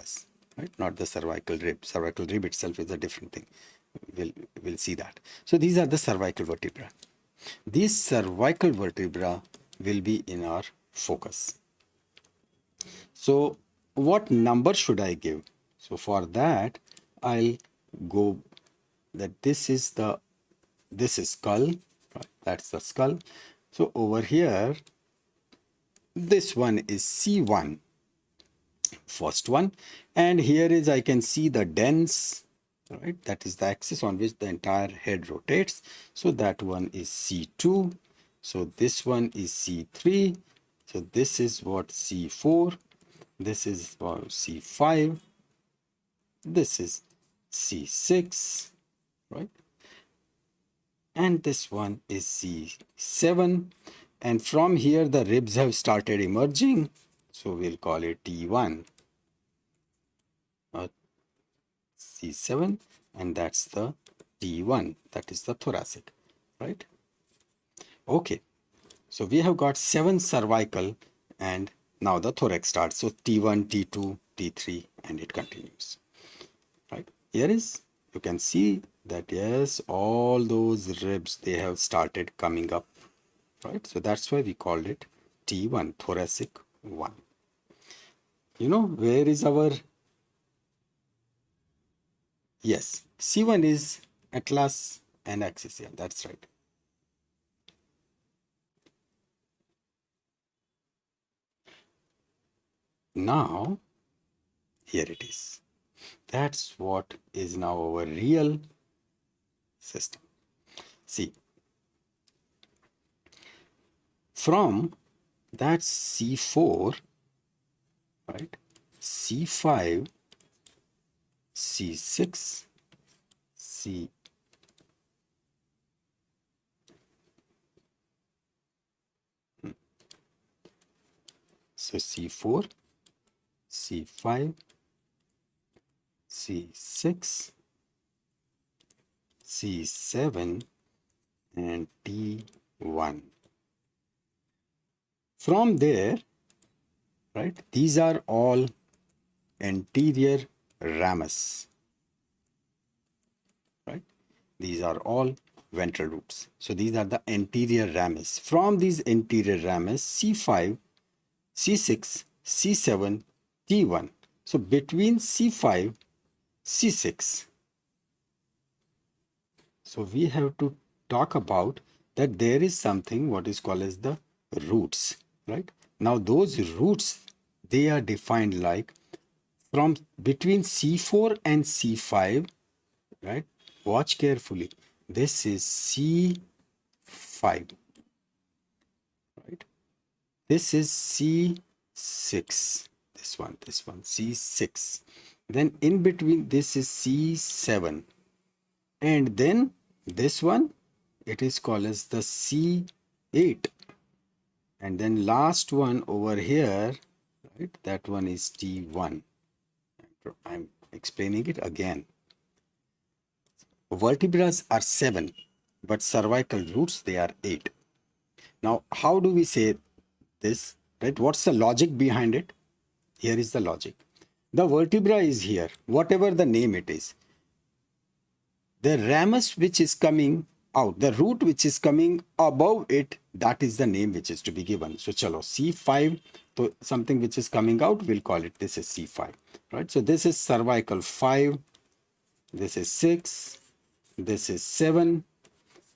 right? Not the cervical rib. Cervical rib itself is a different thing. We'll see that. So these are the cervical vertebra. These cervical vertebra will be in our focus. So what number should I give? So for that, I'll go that this is skull, right? That's the skull. So over here, this one is C1, first one, and here is I can see the dens, right? That is the axis on which the entire head rotates. So that one is C2. So this one is C3. So this is what C4. This is C5. This is C6, right? And this one is C7. And from here the ribs have started emerging. So we'll call it T1. C7, and that's the T1, that is the thoracic, right? Okay, so we have got 7 cervical, and now the thorax starts. So T1, T2, T3, and it continues, right? Here is, you can see that yes, all those ribs, they have started coming up, right? So that's why we called it T1, thoracic 1. You know, where is our, yes, C1 is atlas and axis, yeah, that's right. Now, here it is. That's what is now our real system. See, from that C4, right, C5, C6, C, so C4, C5, C6, C7, and T1. From there, right, these are all anterior ramus, right? These are all ventral roots. So these are the anterior ramus. From these anterior ramus, C5, C6, C7, T1. So between C5, C6, so we have to talk about that there is something what is called as the roots, right? Now those roots, they are defined like from between C4 and C5, right? Watch carefully. This is C5, right? This is C6. This one, C6. Then in between, this is C7. And then this one, it is called as the C8. And then last one over here, right? That one is T1. I'm explaining it again. Vertebrae are 7, but cervical roots, they are 8. Now, how do we say this, right? What's the logic behind it? Here is the logic. The vertebra is here, whatever the name it is. The ramus which is coming out, the root which is coming above it, that is the name which is to be given. So chalo, C5, so something which is coming out, we'll call it, this is C5, right? So this is cervical 5, this is 6, this is 7,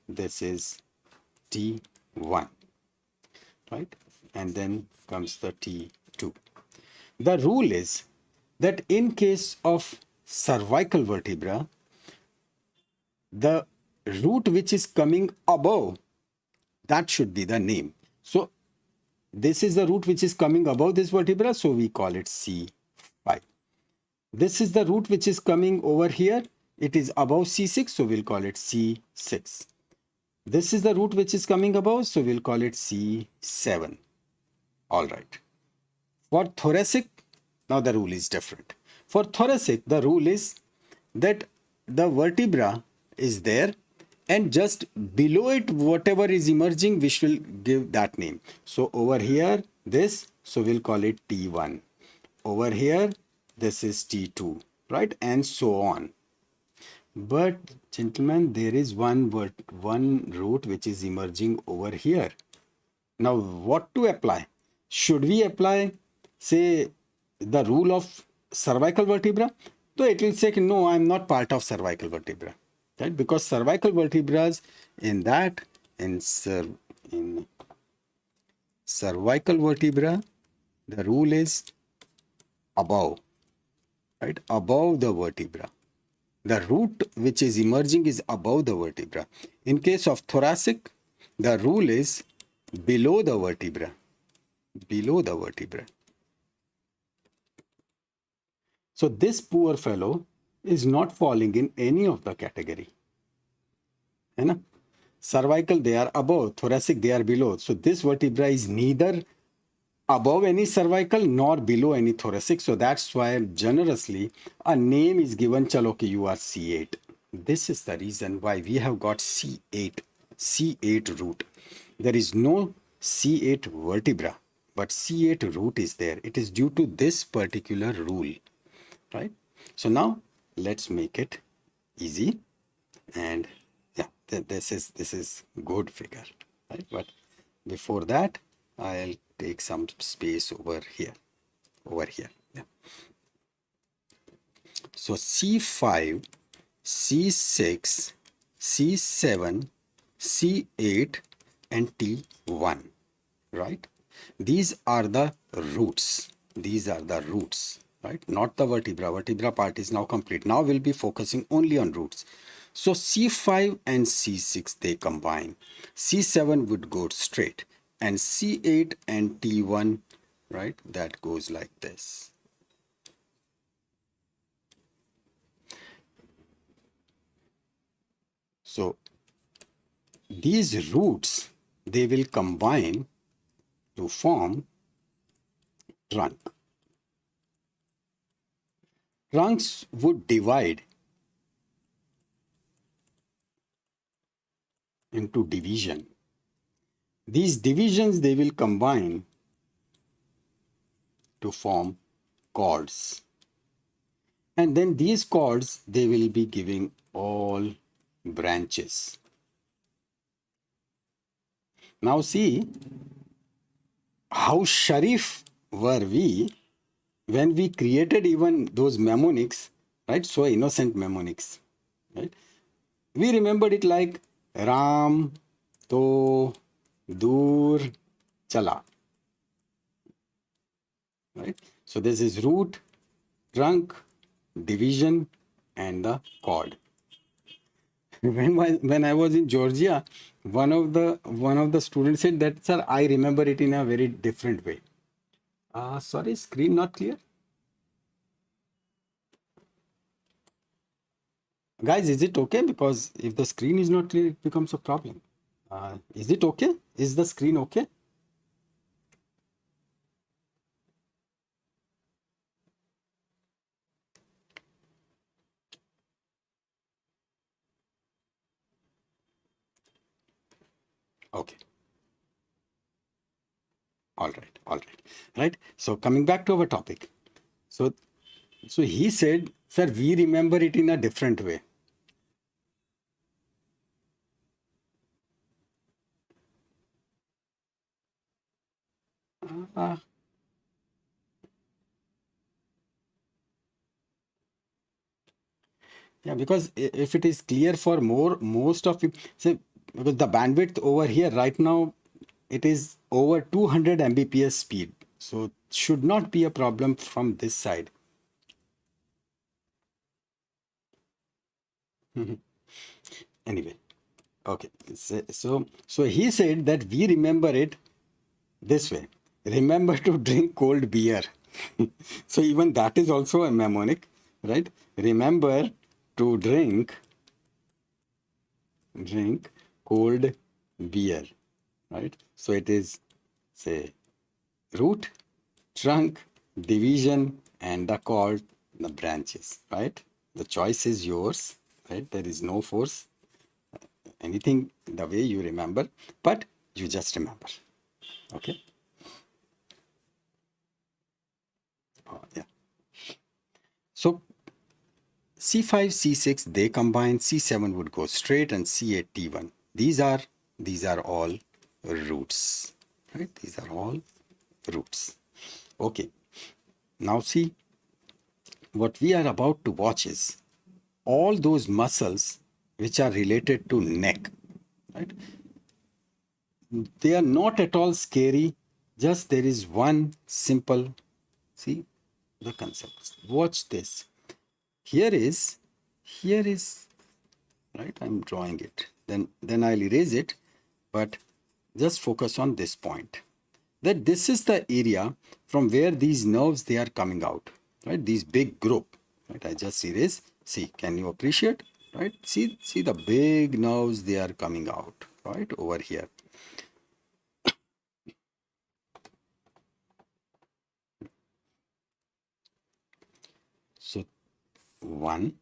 this is T1, right? And then comes the T2. The rule is that in case of cervical vertebra, the root which is coming above, that should be the name. So this is the root which is coming above this vertebra, so we call it C5. This is the root which is coming over here, it is above C6, so we'll call it C6. This is the root which is coming above, so we'll call it C7. All right. For thoracic, now the rule is different. For thoracic, the rule is that the vertebra is there, and just below it whatever is emerging we will give that name. So over here this, so we'll call it T1. Over here this is T2, right, and so on. But gentlemen, there is one root which is emerging over here. Now what to apply? Should we apply, say, the rule of cervical vertebra? So it will say no, I am not part of cervical vertebra, right? Because cervical vertebrae in that in cervical vertebra, the rule is above, right? Above the vertebra. The root which is emerging is above the vertebra. In case of thoracic, the rule is below the vertebra. Below the vertebra. So this poor fellow is not falling in any of the category. है ना? Cervical they are above, thoracic they are below. So this vertebra is neither above any cervical nor below any thoracic. So that's why generously a name is given, chalo okay, you are C8. This is the reason why we have got C8 root. There is no C8 vertebra, but C8 root is there. It is due to this particular rule, right? So now let's make it easy, and yeah, this is good figure, right? But before that, I'll take some space over here. Yeah. So C5, C6, C7, C8 and T1, right? These are the roots. These are the roots, right? Not the vertebra. Vertebra part is now complete. Now we'll be focusing only on roots. So C5 and C6, they combine. C7 would go straight, and C8 and T1, right, that goes like this. So these roots, they will combine to form trunk. Trunks would divide into division. These divisions, they will combine to form cords. And then these cords, they will be giving all branches. Now see, how sharif were we when we created even those mnemonics, right? So innocent mnemonics, right? We remembered it like Ram, To, Dur, Chala, right? So this is root, trunk, division, and the cord. When I was in Georgia, one of the students said that, sir, I remember it in a very different way. Sorry, screen not clear. Guys, is it okay? Because if the screen is not clear, it becomes a problem. Is it okay? Is the screen okay? Okay. All right. Right. So coming back to our topic. So he said, sir, we remember it in a different way. Uh, yeah, because if it is clear for most of you, say, because the bandwidth over here right now, it is over 200 Mbps speed. So should not be a problem from this side. Anyway, okay. So he said that we remember it this way. Remember to drink cold beer. So even that is also a mnemonic, right? Remember to drink cold beer, right? So it is, say, root, trunk, division, and the cord, the branches, right? The choice is yours, right? There is no force, anything the way you remember, but you just remember. Okay. Yeah. So C5, C6, they combine, C7 would go straight, and C8, T1. These are all roots, right? These are all roots. Okay. Now see, what we are about to watch is all those muscles which are related to neck, right? They are not at all scary. Just there is one simple, see the concept. Watch this. Here is, right? I'm drawing it. Then I'll erase it, but just focus on this point. That this is the area from where these nerves they are coming out, right? These big group, right? I just erase. See, can you appreciate, right? See the big nerves they are coming out, right, over here. So 1,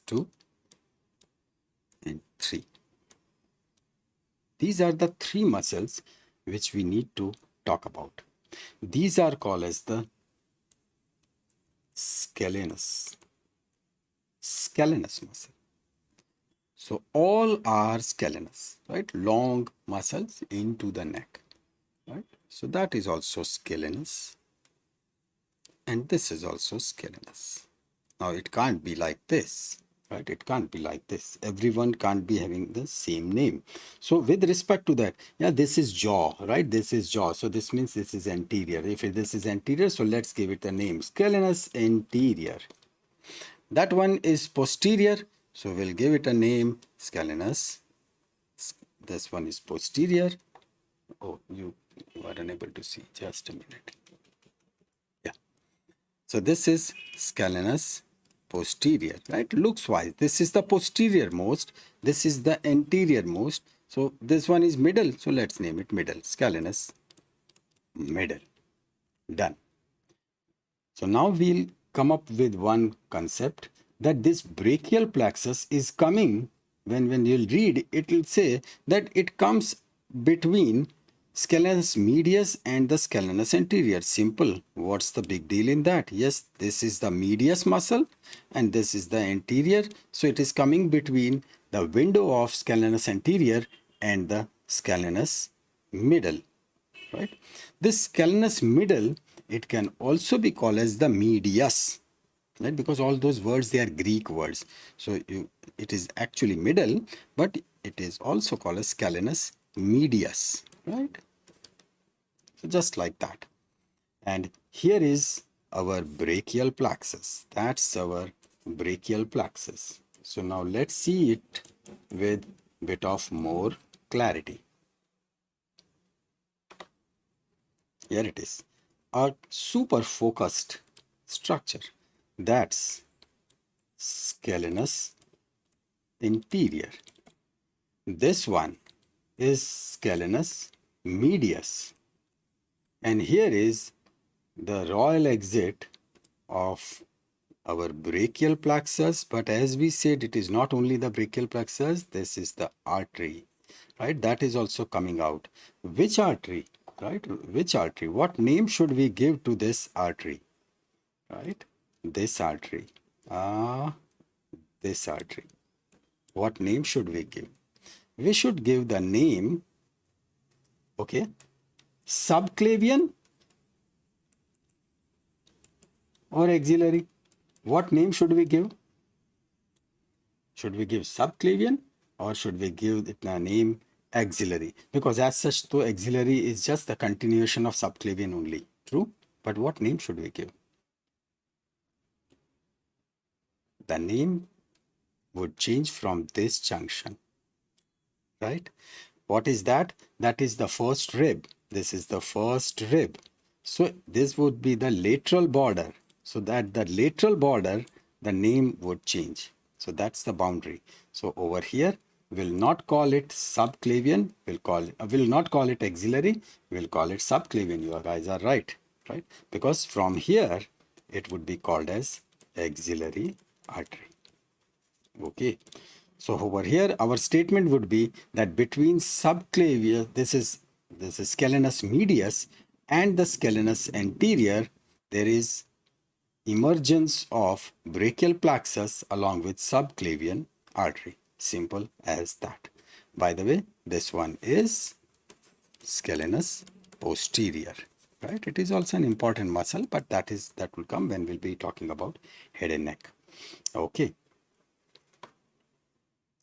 2, and 3. These are the 3 muscles which we need to talk about. These are called as the scalenus muscle. So all are scalenus, right? Long muscles into the neck, right? So that is also scalenus, and this is also scalenus. Now it can't be like this, right? It can't be like this. Everyone can't be having the same name. So with respect to that, yeah, this is jaw, right? This is jaw. So this means this is anterior. If this is anterior, so let's give it a name. Scalenus anterior. That one is posterior. So we'll give it a name, scalenus. This one is posterior. Oh, you are unable to see. Just a minute. Yeah. So this is scalenus posterior, right? Looks wise, this is the posterior most, this is the anterior most. So this one is middle, so let's name it middle. Scalenus middle. Done. So now we'll come up with one concept, that this brachial plexus is coming, when you'll read, it will say that it comes between scalenus medius and the scalenus anterior. Simple. What's the big deal in that? Yes, this is the medius muscle and this is the anterior. So it is coming between the window of scalenus anterior and the scalenus middle, right? This scalenus middle, it can also be called as the medius, right? Because all those words, they are Greek words. So it is actually middle, but it is also called as scalenus medius, right? So just like that. And here is our brachial plexus. That's our brachial plexus. So now let's see it with bit of more clarity. Here it is, a super focused structure. That's scalenus inferior. This one is scalenus medius. And here is the royal exit of our brachial plexus. But as we said, it is not only the brachial plexus, this is the artery, right? That is also coming out. Which artery, right? Which artery? What name should we give to this artery, right? This artery. This artery. What name should we give? We should give the name, okay, subclavian or axillary. What name should we give? Should we give subclavian or should we give it a name axillary? Because as such, though axillary is just the continuation of subclavian only. True? But what name should we give? The name would change from this junction, right? What is that? That is the first rib. This is the first rib. So this would be the lateral border. So that the lateral border, the name would change. So that's the boundary. So over here, we'll not call it subclavian. We'll not call it axillary. We'll call it subclavian. You guys are right, right? Because from here, it would be called as axillary artery. Okay, so over here our statement would be that between subclavian, this is scalenus medius and the scalenus anterior, there is emergence of brachial plexus along with subclavian artery. Simple as that. By the way, this one is scalenus posterior, right? It is also an important muscle, but that will come when we'll be talking about head and neck. Okay,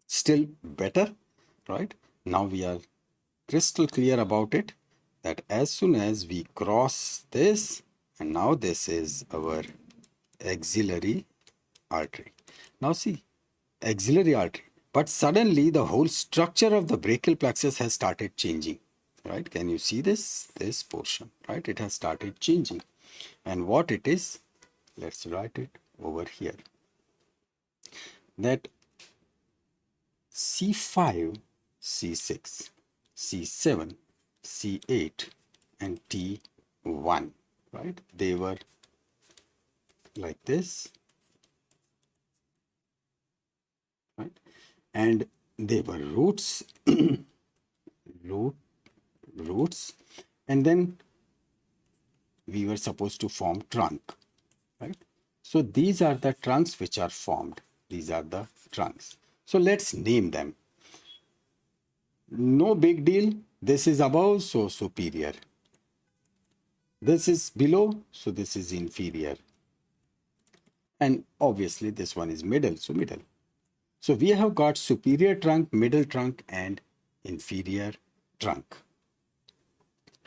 still better, right? Now we are crystal clear about it, that as soon as we cross this, and now this is our axillary artery. Now see, axillary artery, but suddenly the whole structure of the brachial plexus has started changing, right? Can you see this portion, right? It has started changing, and what it is, let's write it over here, that C5, C6, C7, C8 and T1, right? They were like this, right? And they were roots, roots, and then we were supposed to form trunk, right? So these are the trunks which are formed. These are the trunks. So let's name them. No big deal. This is above, so superior. This is below, so this is inferior. And obviously this one is middle, so middle. So we have got superior trunk, middle trunk, and inferior trunk,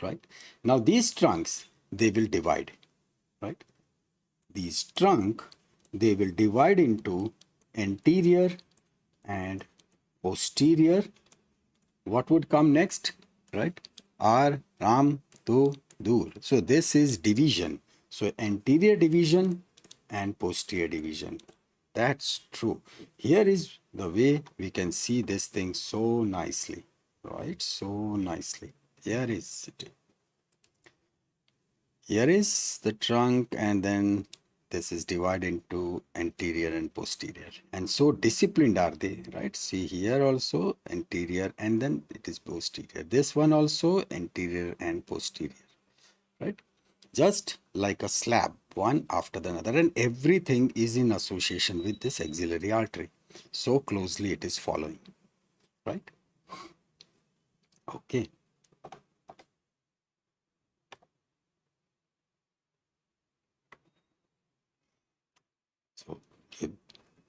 right? Now these trunks, they will divide, right? These trunk, they will divide into anterior and posterior. What would come next, right? Ar, Ram, Tu, Dur. So this is division. So anterior division and posterior division. That's true. Here is the way we can see this thing so nicely, right? So nicely. Here is it. Here is the trunk, and then this is divided into anterior and posterior. And so disciplined are they, right? See here also anterior, and then it is posterior. This one also anterior and posterior, right? Just like a slab, one after the other, and everything is in association with this axillary artery. So closely it is following, right? Okay. So with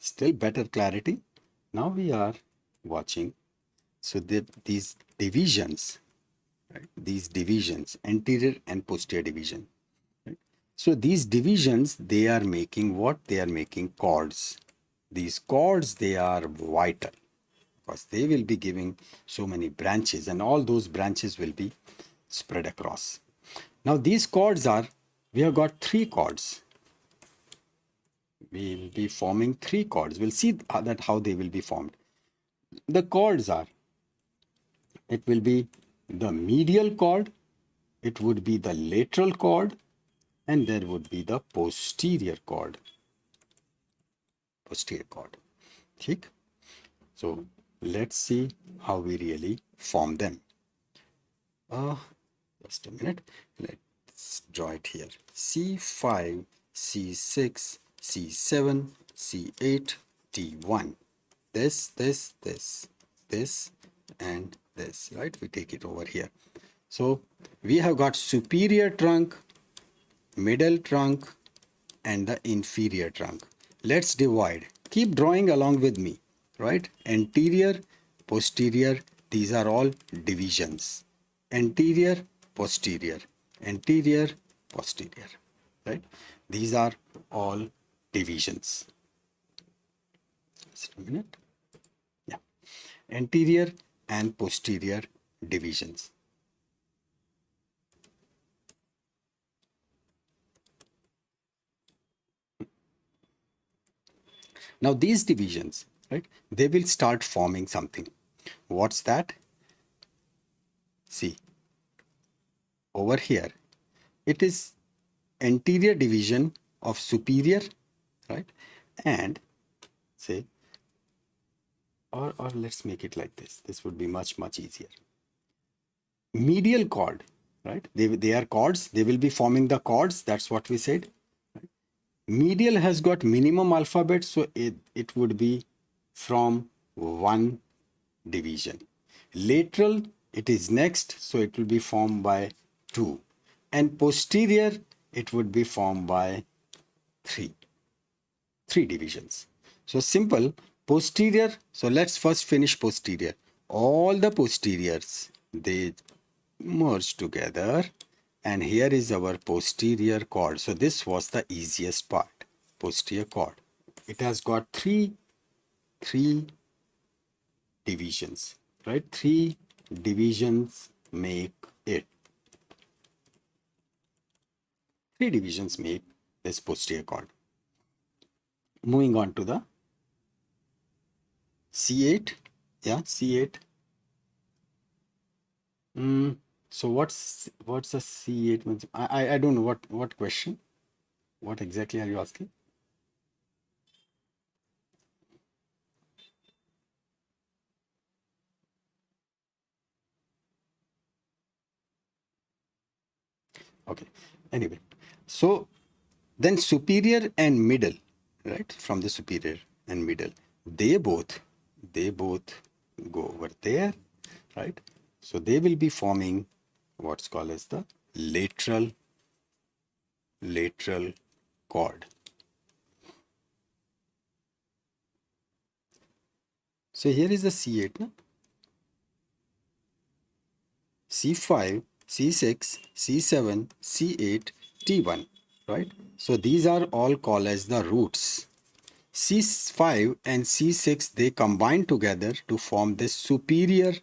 still better clarity, now we are watching. So these divisions, right? These divisions, anterior and posterior division. Right? So these divisions, they are making what? They are making cords. These cords, they are vital because they will be giving so many branches, and all those branches will be spread across. Now these cords are, we have got three cords. We will be forming three cords. We'll see that how they will be formed. The cords are, it will be the medial cord, it would be the lateral cord, and there would be the posterior cord. Posterior cord. Okay? So let's see how we really form them. Just a minute. Let's draw it here. C5, C6, C7, C8, T1. This, and this, right? We take it over here. So we have got superior trunk, middle trunk, and the inferior trunk. Let's divide. Keep drawing along with me, right? Anterior, posterior, these are all divisions. Anterior, posterior, anterior, posterior, right? These are all divisions. Just a minute. Yeah. Anterior and posterior divisions. Now these divisions, right, they will start forming something. What's that? See, over here, it is anterior division of superior, right? And say, or let's make it like this. This would be much easier. Medial cord, right? They are cords. They will be forming the cords. That's what we said. Medial has got minimum alphabet, so it would be from one division. Lateral, it is next, so it will be formed by two. And posterior, it would be formed by three divisions. So simple, posterior. So let's first finish posterior. All the posteriors, they merge together, and here is our posterior cord. So this was the easiest part, posterior cord. It has got three divisions, right? Three divisions make it. Three divisions make this posterior cord. Moving on to the C8. Yeah, C8. So what's a C8 means? I don't know what question. What exactly are you asking? Okay. Anyway, so then superior and middle, right? From the superior and middle, they both go over there, right? So they will be forming what's called as the lateral cord. So here is the C8, no? C5, C6, C7, C8, T1, right? So these are all called as the roots. C5 and C6, they combine together to form this superior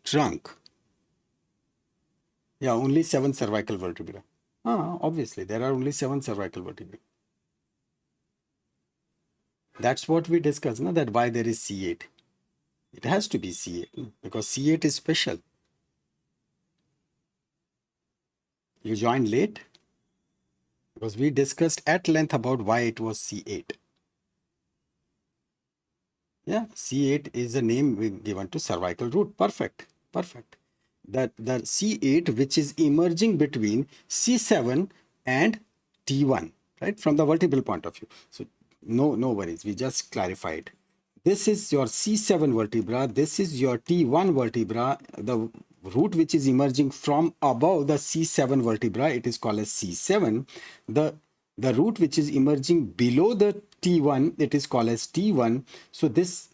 trunk. Yeah, only 7 cervical vertebrae. Obviously, there are only 7 cervical vertebrae. That's what we discussed, no? That why there is C8. It has to be C8 because C8 is special. You joined late because we discussed at length about why it was C8. Yeah, C8 is a name given to cervical root. Perfect. That the C8 which is emerging between C7 and T1, right? From the vertebral point of view. So no worries. We just clarified. This is your C7 vertebra. This is your T1 vertebra. The root which is emerging from above the C7 vertebra, it is called as C7. The root which is emerging below the T1, it is called as T1. So this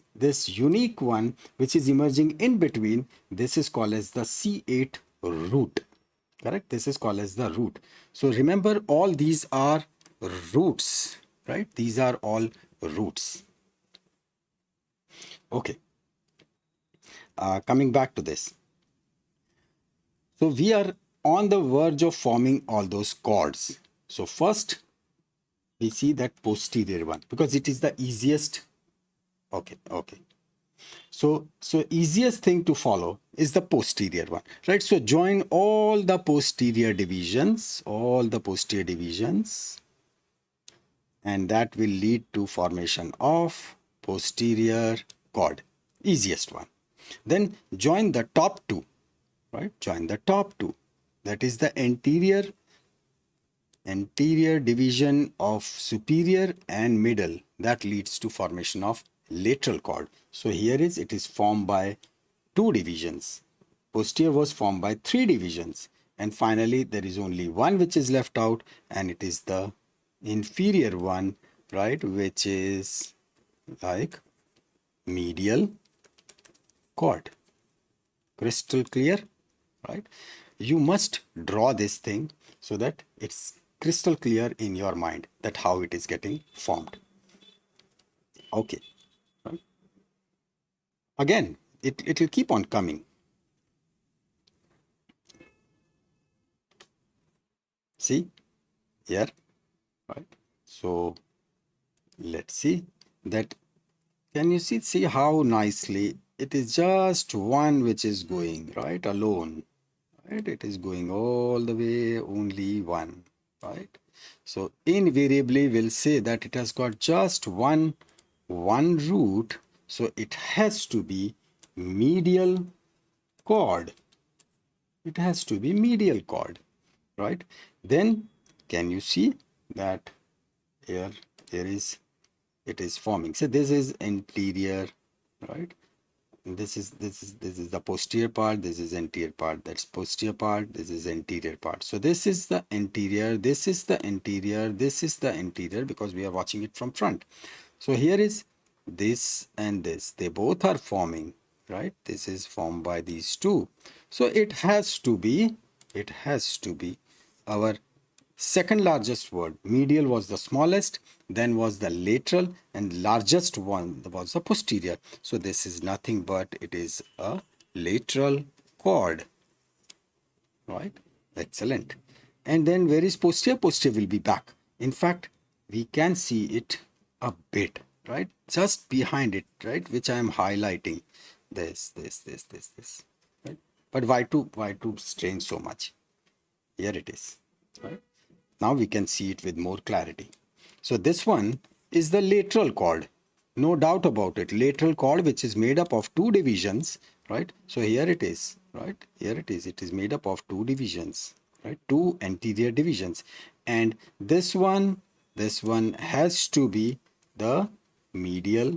unique one which is emerging in between, this is called as the C8 root. Correct? This is called as the root. So remember, all these are roots, right? These are all roots. Okay. Coming back to this. So we are on the verge of forming all those cords. So first we see that posterior one because it is the easiest. Okay. So easiest thing to follow is the posterior one, right? So join all the posterior divisions, and that will lead to formation of posterior cord, easiest one. Then join the top two, right? Join the top two. That is the anterior division of superior and middle. That leads to formation of lateral cord. So here it is formed by 2 divisions. Posterior was formed by 3 divisions. And finally, there is only one which is left out, and it is the inferior one, right? Which is like medial cord. Crystal clear, right? You must draw this thing so that it's crystal clear in your mind that how it is getting formed. Okay. Right? Again, it will keep on coming. See here, right? So let's see that. Can you see how nicely it is just one which is going, right, alone, right? It is going all the way, only one, right? So invariably we'll say that it has got just one root, so it has to be medial chord. It has to be medial chord, right? Then can you see that here it is forming. So this is anterior, right? This is the posterior part, this is anterior part, that's posterior part, this is anterior part. So this is the anterior, this is the anterior, this is the anterior, because we are watching it from front. So here is this and this, they both are forming, right? This is formed by these two. So it has to be our second largest word. Medial was the smallest, then was the lateral, and largest one was the posterior. So this is nothing but it is a lateral chord, right? Excellent. And then where is posterior? Posterior will be back. In fact, we can see it a bit, right? Just behind it, right? Which I am highlighting. This, right? But why to strain so much? Here it is, right? Now we can see it with more clarity. So this one is the lateral chord. No doubt about it. Lateral chord, which is made up of two divisions, right? So here it is, right? Here it is. It is made up of two divisions, right? Two anterior divisions. And this one has to be the medial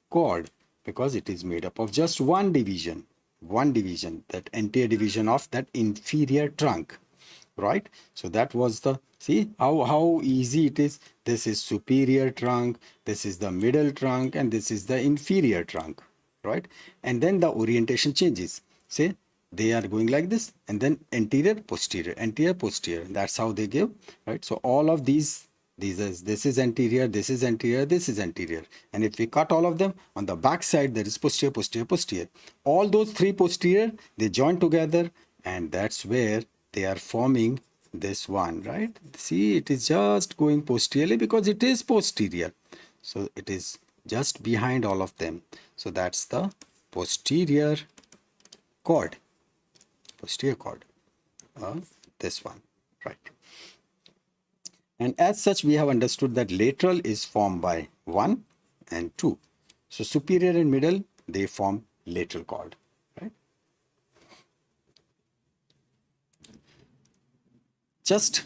chord, because it is made up of just one division, that anterior division of that inferior trunk, right? So that was the, see how easy it is. This is superior trunk, this is the middle trunk, and this is the inferior trunk, right? And then the orientation changes. Say they are going like this, and then anterior posterior, that's how they give, right? So all of these this is anterior, this is anterior, this is anterior, and if we cut all of them, on the back side there is posterior. All those three posterior, they join together, and that's where they are forming this one, right? See, it is just going posteriorly because it is posterior, so it is just behind all of them. So that's the posterior chord, this one, right? And as such, we have understood that lateral is formed by 1 and 2. So superior and middle, they form lateral chord, right? Just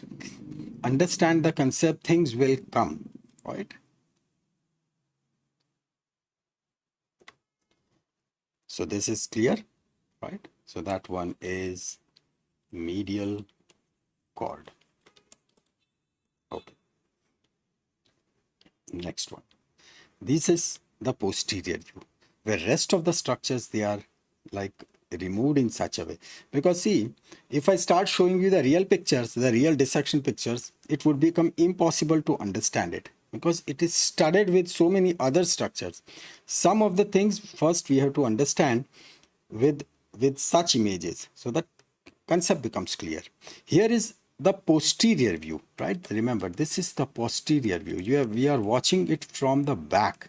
understand the concept, things will come, right? So this is clear, right? So that one is medial chord. Okay. Next one. This is the posterior view, where rest of the structures, they are like removed in such a way. Because see, if I start showing you the real pictures, the real dissection pictures, it would become impossible to understand it, because it is studded with so many other structures. Some of the things first we have to understand with such images, so that concept becomes clear. Here is the posterior view, right? Remember, this is the posterior view. We are watching it from the back.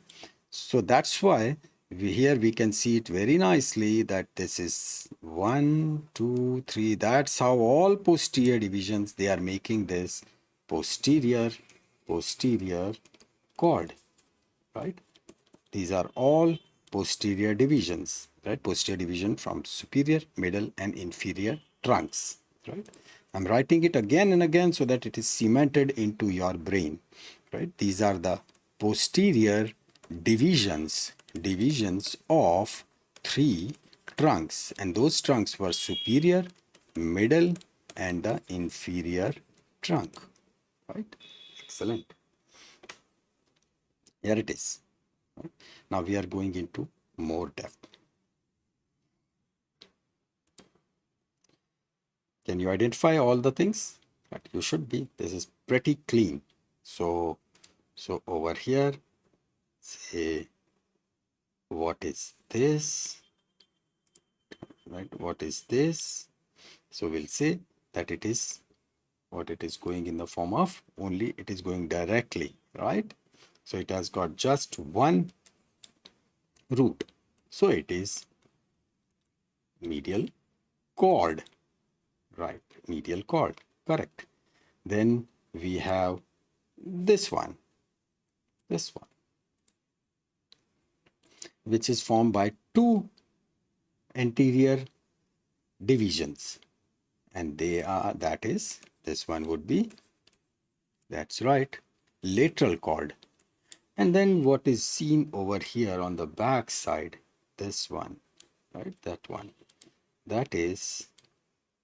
So that's why here we can see it very nicely that this is 1, 2, 3. That's how all posterior divisions, they are making this posterior chord, right? These are all posterior divisions, right? Posterior division from superior, middle, and inferior trunks, right? I'm writing it again and again so that it is cemented into your brain, right? These are the posterior divisions of three trunks, and those trunks were superior, middle, and the inferior trunk, right? Excellent. Here it is. Now we are going into more depth. Can you identify all the things? But you should be. This is pretty clean. So over here, say, what is this? Right? What is this? So we'll say that it is what it is going in the form of, only it is going directly, right? So it has got just one root. So it is medial chord. right, medial cord, correct. Then we have this one, which is formed by two anterior divisions, and they are, that is, this one would be, that's right, lateral cord. And then what is seen over here on the back side, this one, right, that one, that is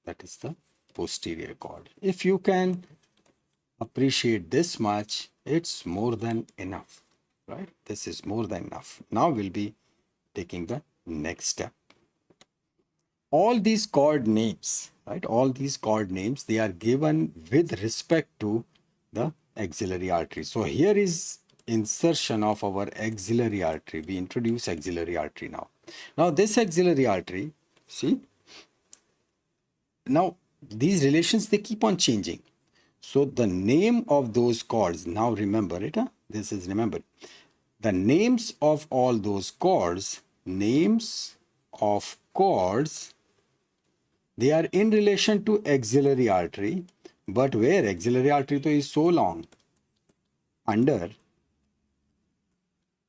the posterior cord. If you can appreciate this much, it's more than enough, right? This is more than enough. Now we'll be taking the next step. All these cord names, right, all these cord names, they are given with respect to the axillary artery. So here is insertion of our axillary artery. We introduce axillary artery now. Now this axillary artery, see, now these relations, they keep on changing. So the name of those cords, now remember it, huh? This is remembered. The names of all those cords, names of cords, they are in relation to axillary artery, but where axillary artery to is so long, under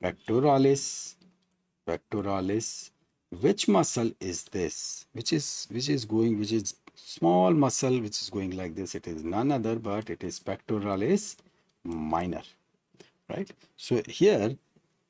pectoralis, which muscle is this? Which is small muscle which is going like this? It is none other but it is pectoralis minor, right? So here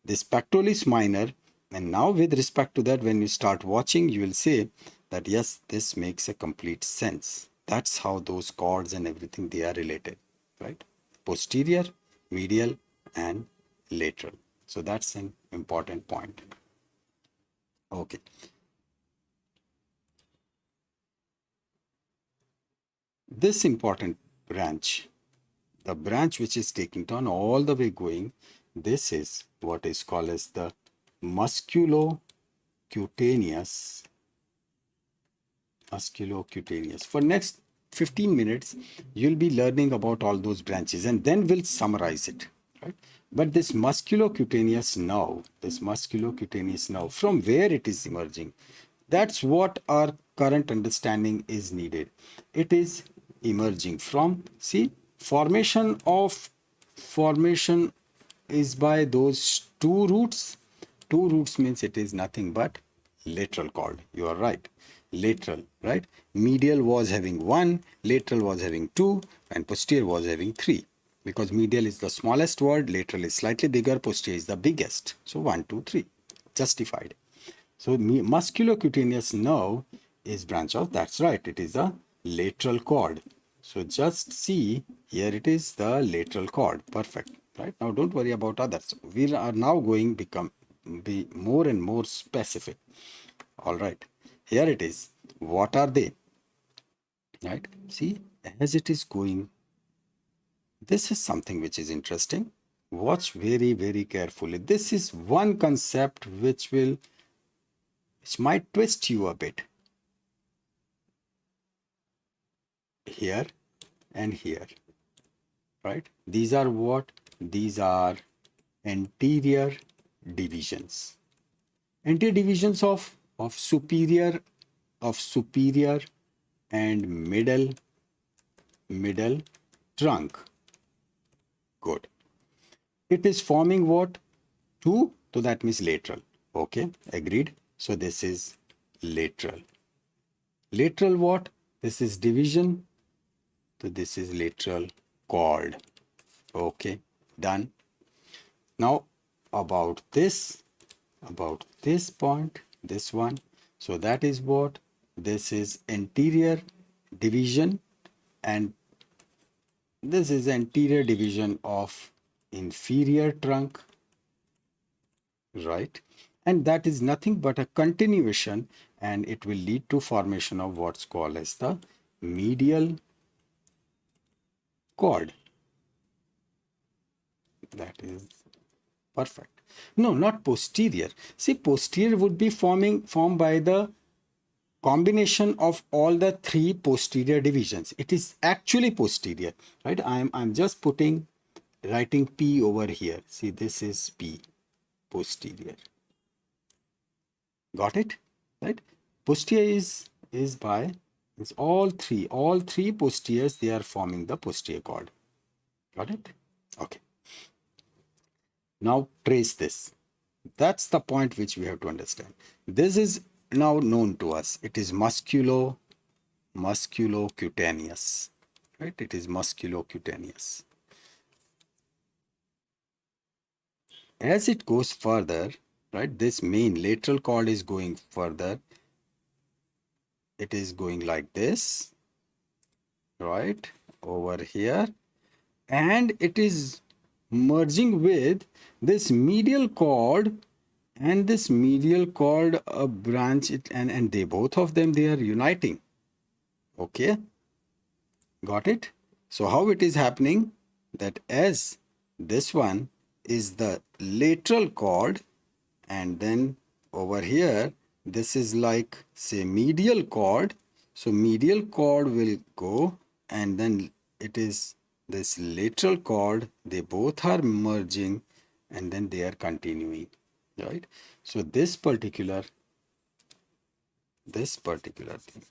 this pectoralis minor, and now with respect to that, when you start watching, you will say that yes, this makes a complete sense. That's how those cords and everything, they are related, right? Posterior, medial and lateral. So that's an important point. Okay. This important branch, the branch which is taking turn all the way going, this is what is called as the musculocutaneous. For next 15 minutes, you'll be learning about all those branches and then we'll summarize it, right? But this musculocutaneous nerve, from where it is emerging, that's what our current understanding is needed. It is emerging from, see, formation is by those two roots. Two roots means it is nothing but lateral cord. You are right. Lateral, right? Medial was having 1, lateral was having 2, and posterior was having 3. Because medial is the smallest word, lateral is slightly bigger, posterior is the biggest. So 1, 2, 3. Justified. So musculocutaneous nerve is branch of, that's right, it is a lateral cord. So just see, here it is the lateral cord. Perfect. Right? Now don't worry about others. We are now going be more and more specific. All right. Here it is. What are they? Right? See, as it is going, this is something which is interesting. Watch very, very carefully. This is one concept which might twist you a bit. Here and here. Right? These are what? These are anterior divisions. Anterior divisions of superior and middle trunk. Good. It is forming what? 2, so that means lateral. Okay, agreed. So this is lateral. Lateral what? This is division. So this is lateral cord. Okay, done. Now about this point, this one. So that is what? This is anterior division and this is anterior division of inferior trunk, right? And that is nothing but a continuation and it will lead to formation of what's called as the medial cord. That is perfect. No, not posterior. See, posterior would be formed by the combination of all the 3 posterior divisions. It is actually posterior, right? I'm just writing P over here. See, this is P, posterior. Got it? Right? Posterior is by It's all three posteriors, they are forming the posterior cord. Got it? Okay. Now trace this. That's the point which we have to understand. This is now known to us. It is musculocutaneous. Right? It is musculocutaneous. As it goes further, right, this main lateral cord is going further. It is going like this, right, over here, and it is merging with this medial cord and this medial cord branch it, and they both of them, they are uniting. Okay, got it? So how it is happening, that as this one is the lateral cord, and then over here this is like, say, medial cord. So medial cord will go, and then it is this lateral cord, they both are merging, and then they are continuing, right? So this particular thing,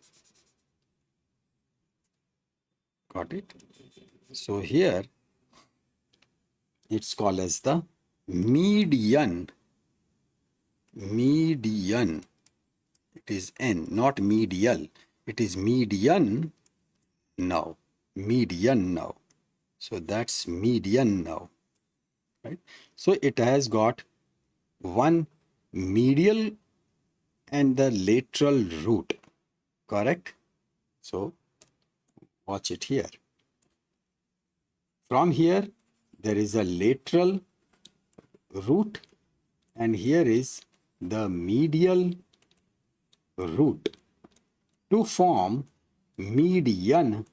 got it? So here it's called as the median. It is N, not medial. It is median now. So that's median now, right? So it has got one medial and the lateral root, correct? So watch it here. From here there is a lateral root, and here is the medial root to form median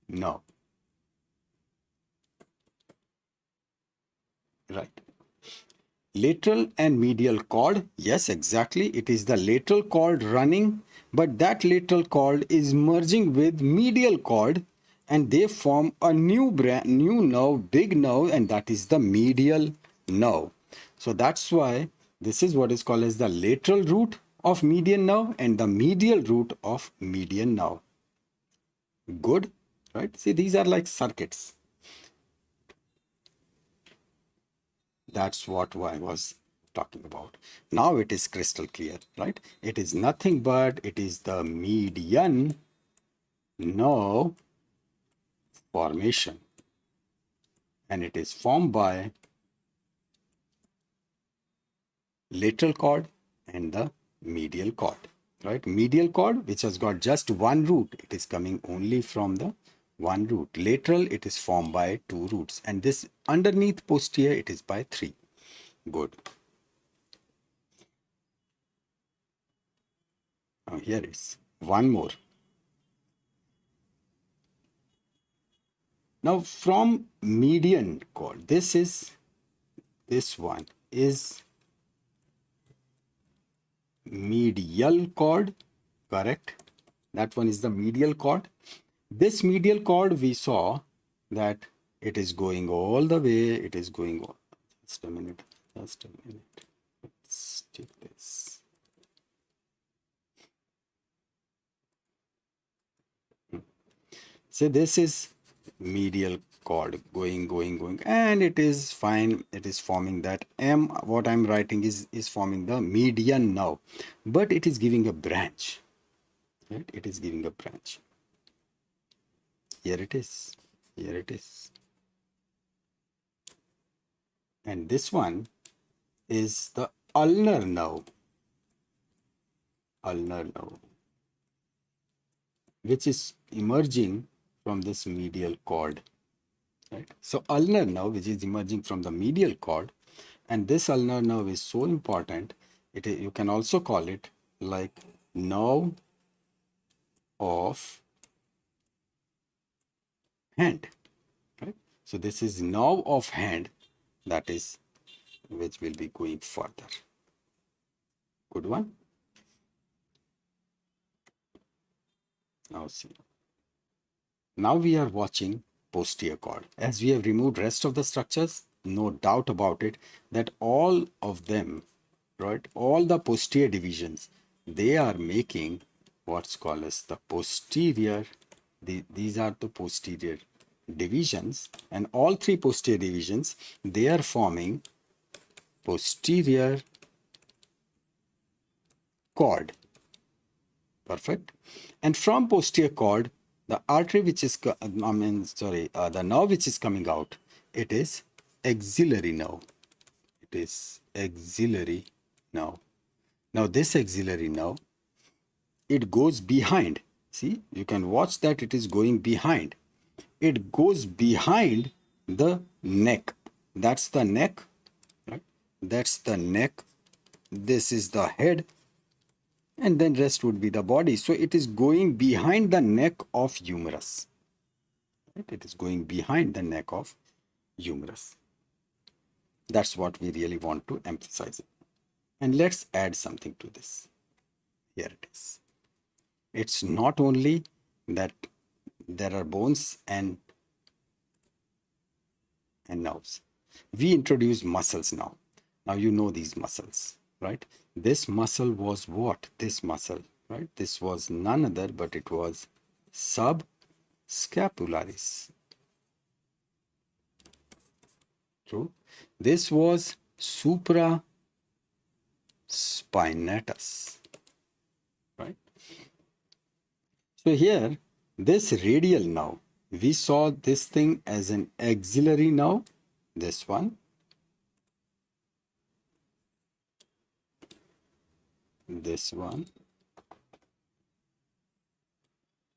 now, right? Lateral and medial cord, yes, exactly, it is the lateral cord running, but that lateral cord is merging with medial cord, and they form a new nerve, big nerve, and that is the medial nerve. So that's why this is what is called as the lateral root of median nerve and the medial root of median nerve. Good, right? See, these are like circuits. That's what I was talking about. Now it is crystal clear, right? It is nothing but it is the median nerve formation, and it is formed by lateral cord and the medial cord, right? Medial cord, which has got just one root, it is coming only from the one root. Lateral, it is formed by two roots, and this underneath posterior, it is by three. Good. Now here is one more. Now from median cord, this one is medial cord, correct? That one is the medial cord. This medial cord, we saw that it is going all the way, it is going on. Just a minute. Let's take this. So this is medial cord going, and it is fine. It is forming that M, what I'm writing is forming the median now, but it is giving a branch, right? It is giving a branch. Here it is. And this one is the ulnar nerve, which is emerging from this medial cord, right? So ulnar nerve, which is emerging from the medial cord, and this ulnar nerve is so important. You can also call it like nerve of hand, right? So this is nerve of hand, that is which will be going further. Good one. Now see. Now we are watching posterior cord. As we have removed rest of the structures, no doubt about it that all of them, right, all the posterior divisions they are making what's called as the posterior. These are the posterior divisions, and all three posterior divisions, they are forming posterior cord. Perfect. And from posterior cord, the artery which is, the nerve which is coming out, it is axillary nerve. It is axillary nerve. Now this axillary nerve, it goes behind. See, you can watch that it is going behind. It goes behind the neck. That's the neck, right? That's the neck. This is the head, and then rest would be the body. So it is going behind the neck of humerus. Right? It is going behind the neck of humerus. That's what we really want to emphasize. And let's add something to this. Here it is. It's not only that there are bones and nerves. We introduce muscles now. Now you know these muscles, right? This muscle was what? This muscle, right? This was none other but it was subscapularis. True. This was supraspinatus, right? So here, this radial nerve, we saw this thing as an axillary nerve, this one. This one,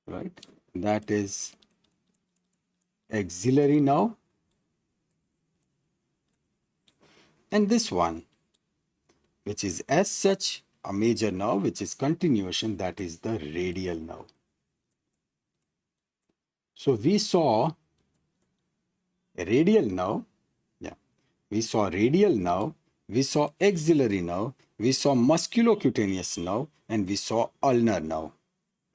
right? That is axillary nerve. And this one, which is as such a major nerve, which is continuation, that is the radial nerve. So we saw a radial nerve, we saw radial nerve, we saw axillary nerve, we saw musculocutaneous nerve, and we saw ulnar nerve,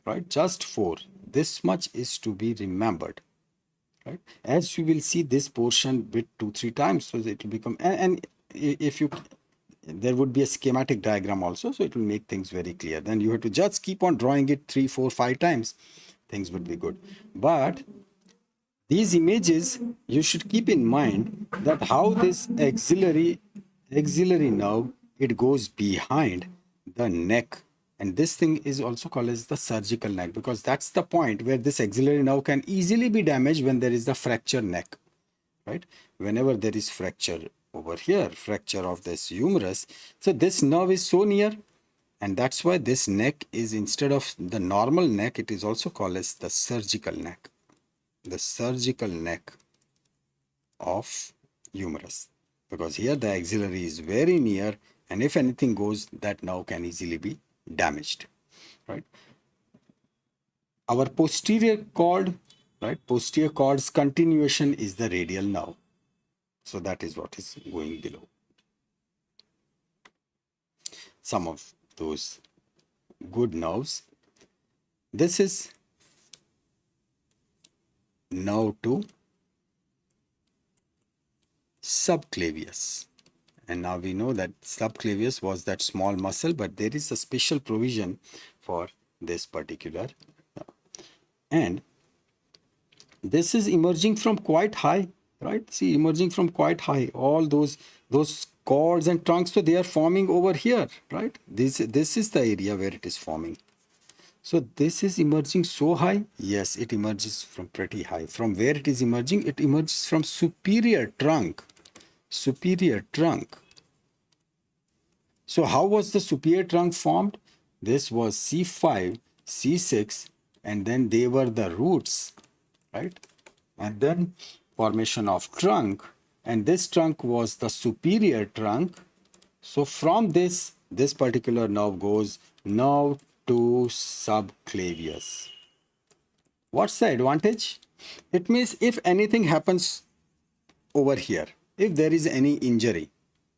right? Just four. This much is to be remembered, right? As you will see this portion bit 2-3 times, so it will become, and if you, there would be a schematic diagram also, so it will make things very clear. Then you have to just keep on drawing it 3, 4, 5 times, things would be good. But these images, you should keep in mind that how this axillary nerve, it goes behind the neck. And this thing is also called as the surgical neck, because that's the point where this axillary nerve can easily be damaged when there is the fracture neck, right? Whenever there is fracture over here, fracture of this humerus, so this nerve is so near, and that's why this neck is, instead of the normal neck, it is also called as the surgical neck. The surgical neck of humerus, because here the axillary is very near, and if anything goes, that nerve can easily be damaged, right? Our posterior cord, right? Posterior cord's continuation is the radial nerve. So that is what is going below. Some of those good nerves. This is nerve to subclavius. And now we know that subclavius was that small muscle, but there is a special provision for this particular. And this is emerging from quite high, right? See, emerging from quite high. All those cords and trunks, so they are forming over here, right? This is the area where it is forming. So this is emerging so high. Yes, it emerges from pretty high. From where it is emerging? It emerges from superior trunk. Superior trunk. So how was the superior trunk formed? This was C5, C6, and then they were the roots, right? And then formation of trunk, and this trunk was the superior trunk. So from this particular nerve goes nerve to subclavius. What's the advantage? It means if anything happens over here, if there is any injury,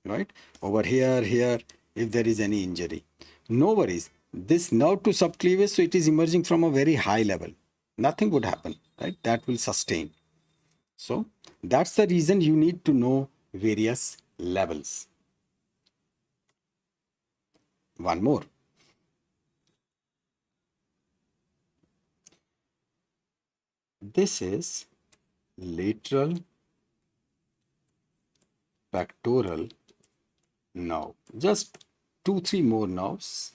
right? Over here, if there is any injury, no worries. This nerve to subclavius, so it is emerging from a very high level. Nothing would happen, right? That will sustain. So that's the reason you need to know various levels. One more. This is lateral pectoral nerve. Just 2-3 more nerves.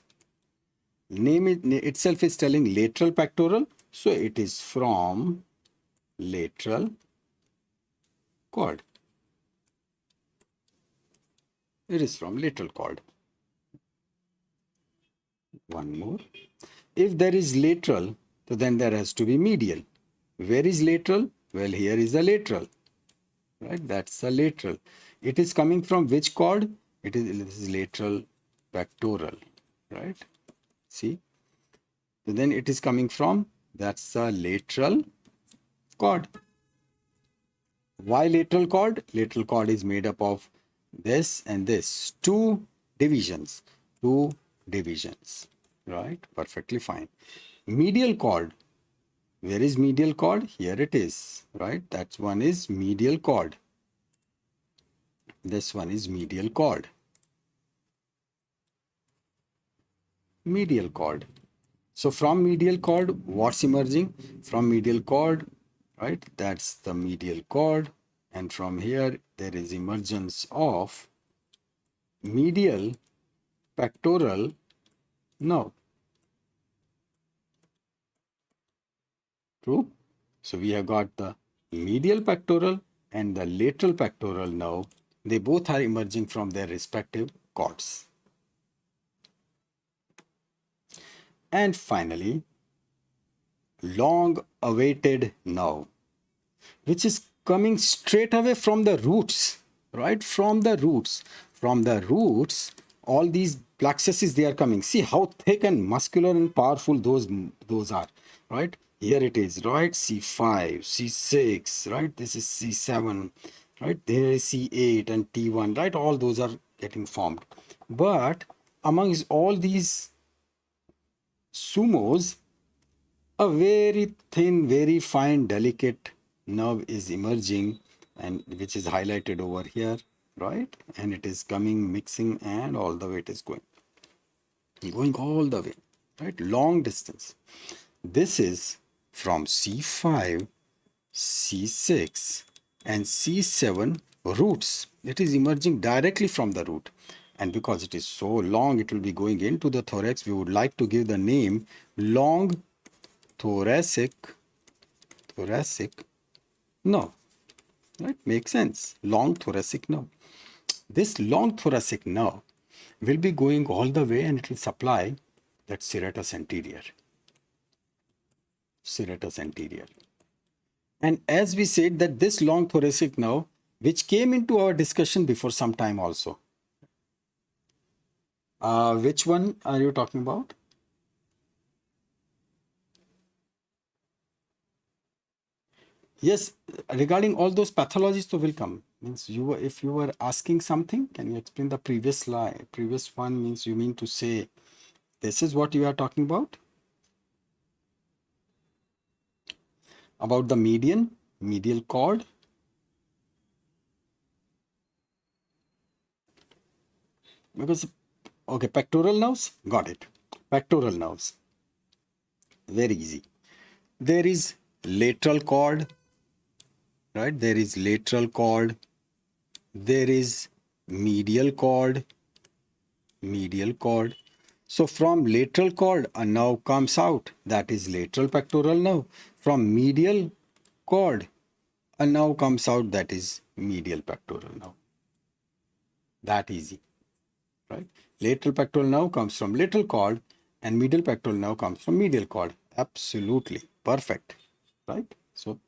Name itself is telling lateral pectoral, so it is from lateral cord. It is from lateral cord. One more. If there is lateral, so then there has to be medial. Where is lateral? Well, here is the lateral, right? That's the lateral. It is coming from which cord? This is lateral pectoral, right? See? So then it is coming from, that's the lateral cord. Why lateral cord? Lateral cord is made up of this and this. Two divisions, right? Perfectly fine. Medial cord. Where is medial cord? Here it is, right? That one is medial cord. This one is medial cord. Medial cord. So from medial cord, what's emerging? From medial cord, right? That's the medial cord. And from here, there is emergence of medial pectoral nerve. True? So we have got the medial pectoral and the lateral pectoral nerve. They both are emerging from their respective cords. And finally, long awaited nerve, which is coming straight away from the roots, right? From the roots. From the roots, all these plexuses, they are coming. See how thick and muscular and powerful those are, right? Here it is, right? C5, C6, right? This is C7, right? There is C8 and T1, right? All those are getting formed. But amongst all these sumos, a very thin, very fine, delicate nerve is emerging, and which is highlighted over here, right? And it is coming, mixing, and all the way it is going all the way, right? Long distance. This is from C5, C6, and C7 roots. It is emerging directly from the root. And because it is so long, it will be going into the thorax. We would like to give the name long thoracic nerve, right? Makes sense. Long thoracic nerve. This long thoracic nerve will be going all the way, and it will supply that serratus anterior. And as we said that this long thoracic nerve, which came into our discussion before some time also. Which one are you talking about? Yes, regarding all those pathologies, so will come. Means if you were asking something, can you explain the previous slide? Previous one means you mean to say this is what you are talking about? About the medial cord. Because, okay, pectoral nerves, got it. Pectoral nerves, very easy. There is lateral cord, right? There is lateral cord. There is medial cord. So from lateral cord, a nerve comes out. That is lateral pectoral nerve. From medial cord, a nerve comes out. That is medial pectoral nerve. That easy, right? Lateral pectoral nerve comes from lateral cord, and medial pectoral nerve comes from medial cord. Absolutely perfect, right? So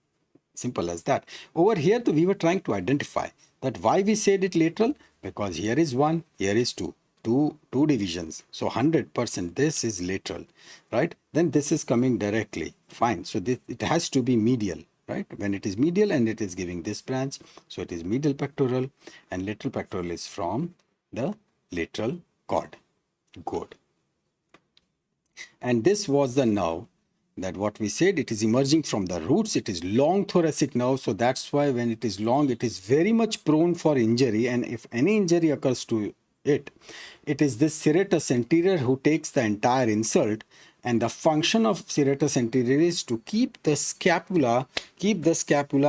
simple as that. Over here, we were trying to identify that why we said it lateral, because here is one, here is two divisions. So 100% this is lateral, right? Then this is coming directly. Fine. So it has to be medial, right? When it is medial and it is giving this branch, so it is medial pectoral, and lateral pectoral is from the lateral cord. Good. And this was the nerve that what we said, it is emerging from the roots. It is long thoracic nerve. So that's why when it is long, it is very much prone for injury. And if any injury occurs to it, it is this serratus anterior who takes the entire insult, And the function of serratus anterior is to keep the scapula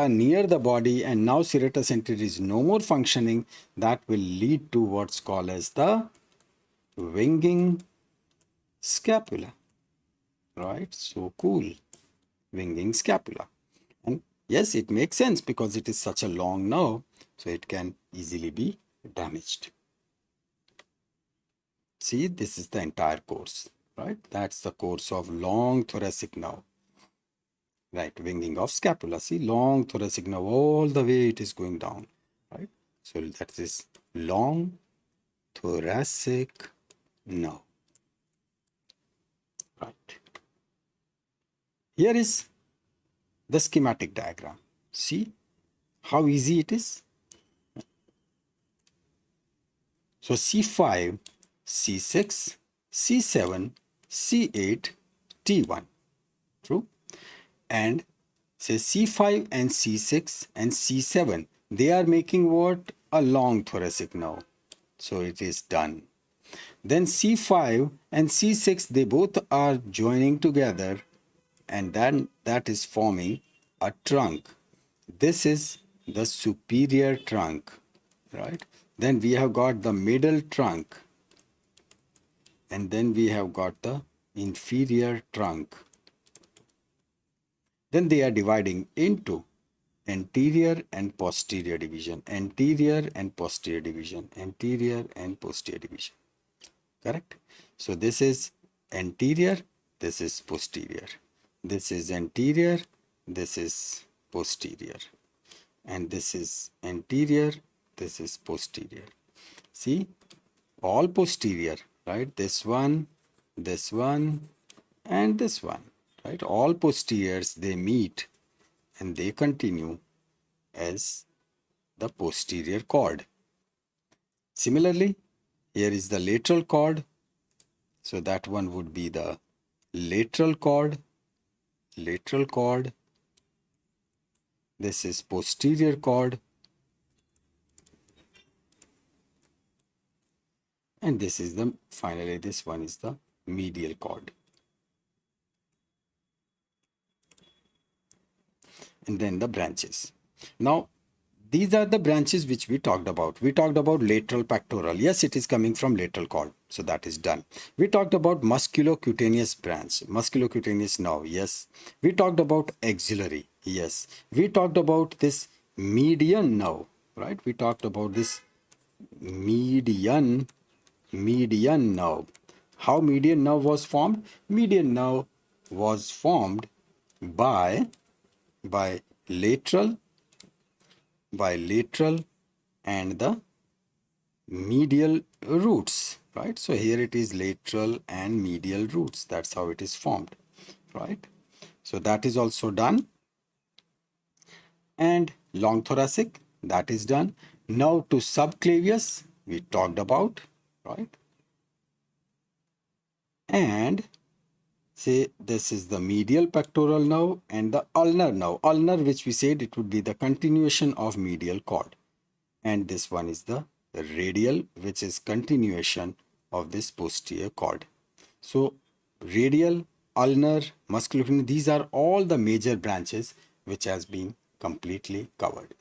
near the body, and now serratus anterior is no more functioning. That will lead to what's called as the winging scapula, right? So cool, winging scapula. And yes, it makes sense because it is such a long nerve, so it can easily be damaged. See, this is the entire course, right? That's the course of long thoracic nerve, right? Winging of scapula. See, long thoracic nerve, all the way it is going down, right? So that is long thoracic nerve, right? Here is the schematic diagram. See how easy it is. So C5, C6, C7, C8, T1. True. And say C5 and C6 and C7, they are making what? A long thoracic nerve. So it is done. Then C5 and C6, they both are joining together, and then that is forming a trunk. This is the superior trunk, right? Then we have got the middle trunk, and then we have got the inferior trunk. Then they are dividing into anterior and posterior division, anterior and posterior division, anterior and posterior division. Correct? So this is anterior, this is posterior. This is anterior, this is posterior. And this is anterior, this is posterior. See, all posterior, right? This one, and this one, right? All posteriors, they meet and they continue as the posterior cord. Similarly, here is the lateral cord. So that one would be the lateral cord, lateral cord. This is posterior cord. And this is the, finally, this one is the medial cord. And then the branches. Now, these are the branches which we talked about. We talked about lateral pectoral. Yes, it is coming from lateral cord. So that is done. We talked about musculocutaneous branch, musculocutaneous nerve. Yes. We talked about axillary. Yes. We talked about this median nerve, right? We talked about this median nerve. How median nerve was formed? Median nerve was formed by lateral and the medial roots, right? So here it is lateral and medial roots. That's how it is formed, right? So that is also done. And long thoracic, that is done. Now to subclavius, we talked about, right? And say this is the medial pectoral nerve and the ulnar nerve. Ulnar, which we said it would be the continuation of medial cord. And this one is the radial, which is continuation of this posterior cord. So radial, ulnar, musculocutaneous, these are all the major branches which has been completely covered.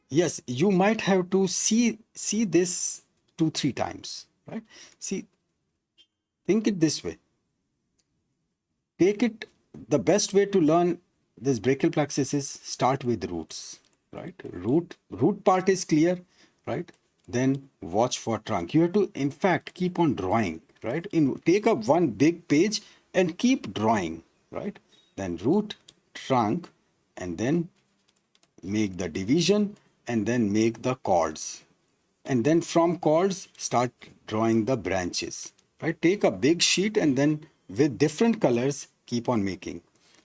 Yes, you might have to see this 2-3 times, right? See, think it this way. Take it, the best way to learn this brachial plexus is start with roots, right? Root part is clear, right? Then watch for trunk. You have to, in fact, keep on drawing, right? Take up one big page and keep drawing, right? Then root, trunk, and then make the division, and then make the cords. And then from cords, start drawing the branches, right? Take a big sheet and then with different colors, keep on making.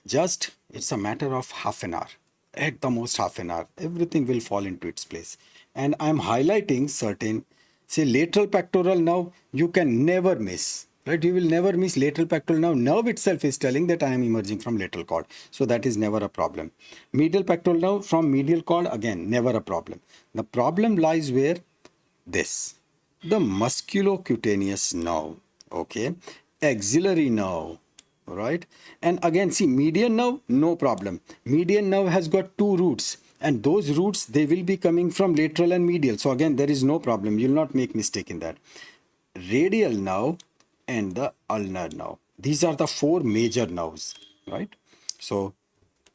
Just, it's a matter of half an hour. At the most half an hour, everything will fall into its place. And I'm highlighting certain, say lateral pectoral nerve, you can never miss, right? You will never miss lateral pectoral nerve. Nerve itself is telling that I am emerging from lateral cord. So that is never a problem. Medial pectoral nerve from medial cord, again, never a problem. The problem lies where? this, the musculocutaneous nerve, okay, axillary nerve, right? And again, see, median nerve, no problem. Median nerve has got two roots, and those roots, they will be coming from lateral and medial. So again, there is no problem. You'll not make mistake in that. Radial nerve and the ulnar nerve. These are the four major nerves, right? So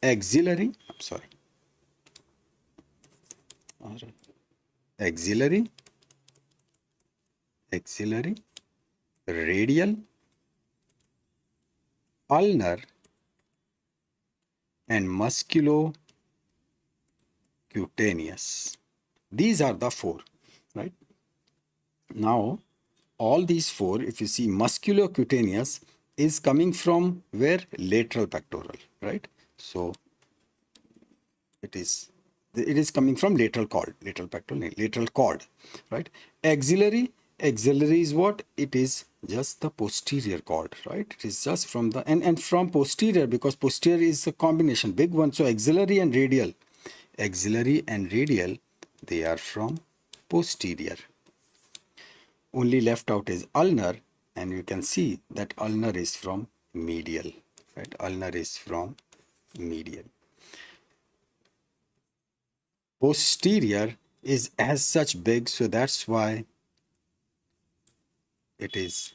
axillary, I'm sorry, axillary, axillary, radial, ulnar, and musculocutaneous. These are the four, right? Now, all these four, if you see, musculocutaneous is coming from where? Lateral pectoral, right? So it is coming from lateral cord, lateral pectoral, lateral cord, right? Axillary is what? It is just the posterior cord, right? It is just from the and from posterior, because posterior is a combination, big one. So axillary and radial, they are from posterior. Only left out is ulnar, and you can see that ulnar is from medial, right? Ulnar is from medial. Posterior is as such big, so that's why it is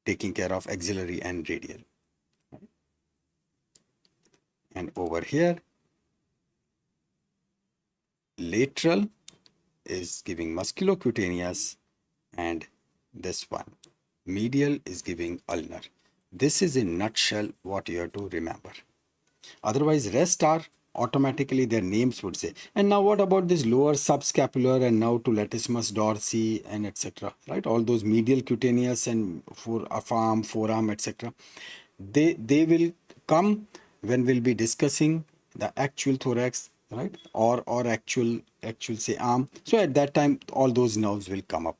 taking care of axillary and radial. And over here, lateral is giving musculocutaneous, and this one, medial, is giving ulnar. This is in nutshell what you have to remember. Otherwise, rest are automatically their names would say. And now what about this lower subscapular and now to latissimus dorsi and etc. Right? All those medial cutaneous and forearm, etc. They will come when we'll be discussing the actual thorax, right? Or actual say arm. So at that time, all those nerves will come up.